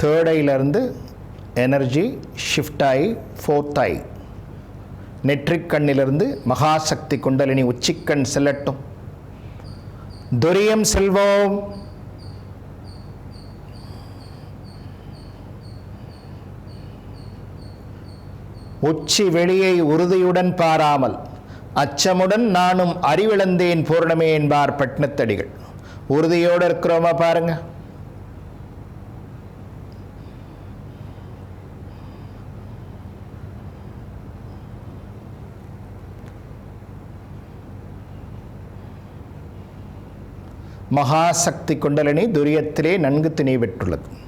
தேர்ட் ஐயிலிருந்து எனர்ஜி ஷிஃப்ட் ஆகி ஃபோர்த் ஐ நெற்றிக் கண்ணிலிருந்து மகாசக்தி குண்டலினி உச்சிக்கண் செல்லட்டும். துரியம் செல்வோம். உச்சி வெளியை உறுதியுடன் பாராமல் அச்சமுடன் நானும் அறிவிழந்தேன் பூர்ணமே என்பார் பட்னத்தடிகள். உறுதியோடு இருக்கிறோமா பாருங்க. மகாசக்தி குண்டலினி துரியத்திலே நன்கு திணை பெற்றுள்ளது.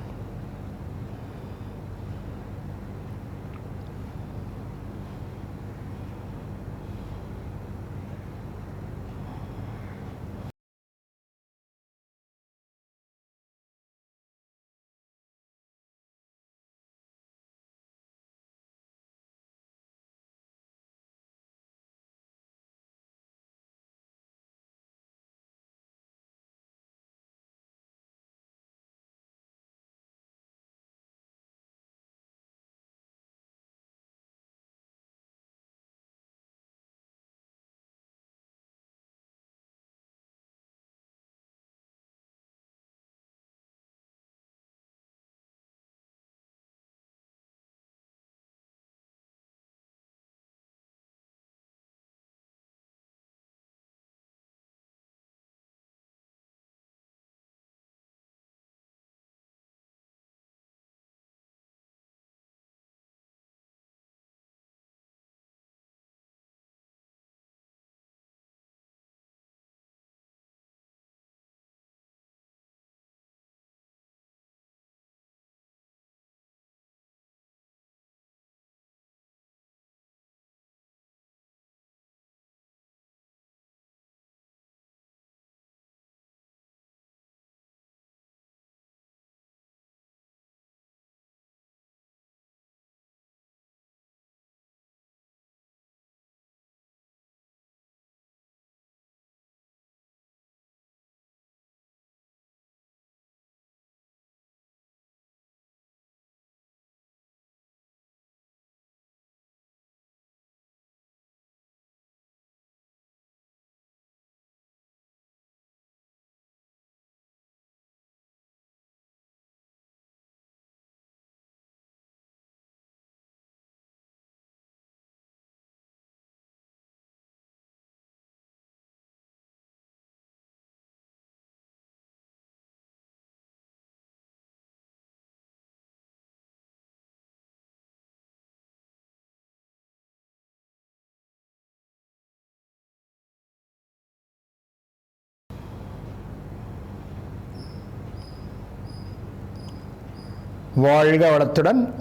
வாழ்க வளத்துடன்.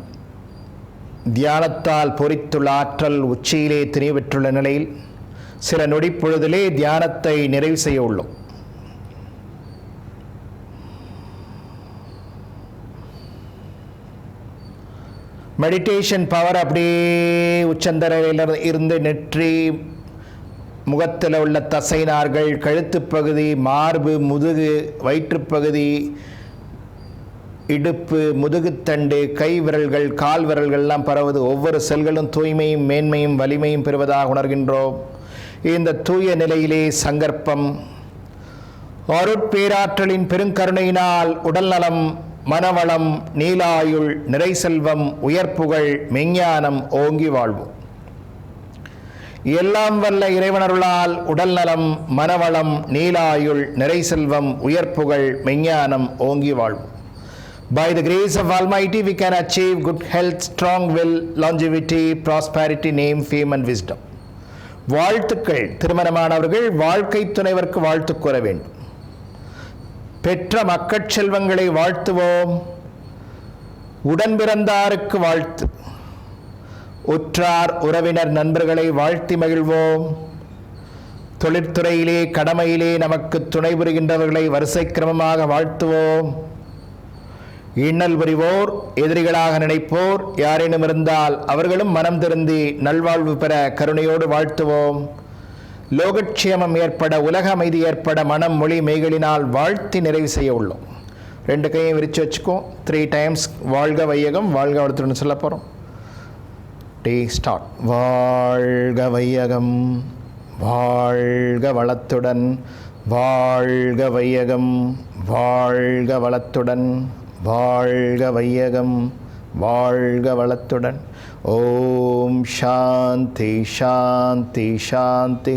தியானத்தால் பொறித்துள்ள ஆற்றல் உச்சியிலே திணை பெற்றுள்ள நிலையில் சில நொடிப்பொழுதிலே தியானத்தை நிறைவு செய்ய உள்ளோம். மெடிடேஷன் பவர் அப்படியே உச்சந்தரையில் இருந்து நெற்றி, முகத்தில் உள்ள தசைநார்கள், கழுத்துப் பகுதி, மார்பு, முதுகு, வயிற்றுப்பகுதி, இடுப்பு, முதுகுத்தண்டு, கை விரல்கள், கால் விரல்கள்லாம் பரவுது. ஒவ்வொரு செல்களும் தூய்மையும் மேன்மையும் வலிமையும் பெறுவதாக உணர்கின்றோம். இந்த தூய நிலையிலே சங்கற்பம் அருட்பேராற்றலின் பெருங்கருணையினால் உடல் நலம், மனவளம், நீலாயுள், நிறை செல்வம், உயர்ப்புகழ், மெஞ்ஞானம் ஓங்கி வாழ்வோம். எல்லாம் வல்ல இறைவனருளால் உடல் நலம், மனவளம், நீலாயுள், நிறை செல்வம், உயர்ப்புகழ், மெஞ்ஞானம் ஓங்கி வாழ்வோம். By the grace of Almighty, we can achieve good health, strong will, longevity, prosperity, name, fame and wisdom. வாழ்த்துக்கள். திருமணமானவர்கள் வாழ்க்கை துணைவருக்கு வாழ்த்து கூற வேண்டும். பெற்ற மக்கட் செல்வங்களை வாழ்த்துவோம். உடன் பிறந்தாருக்கு வாழ்த்து. உற்றார் உறவினர் நண்பர்களை வாழ்த்தி மகிழ்வோம். தொழிற்துறையிலே கடமையிலே நமக்கு துணை புரிகின்றவர்களை வரிசை கிரமமாக வாழ்த்துவோம். இன்னல் புரிவோர், எதிரிகளாக நினைப்போர் யாரேனும் இருந்தால் அவர்களும் மனம் திருந்தி நல்வாழ்வு பெற கருணையோடு வாழ்த்துவோம். லோகக்ஷேமம் ஏற்பட, உலக அமைதி ஏற்பட மனம் மொழி மெய்களினால் வாழ்த்தி நிறைவு செய்ய உள்ளோம். 2 கையும் விரித்து வச்சுக்கோ. 3 டைம்ஸ் வாழ்க வையகம், வாழ்க வளத்துடன் சொல்ல போகிறோம். ஸ்டார்ட். வாழ்க வையகம், வாழ்க வளத்துடன், வாழ்க வையகம், வாழ்க வளத்துடன், வாழ்க வையகம், வாழ்க வளத்துடன். ஓம் சாந்தி சாந்தி சாந்தி.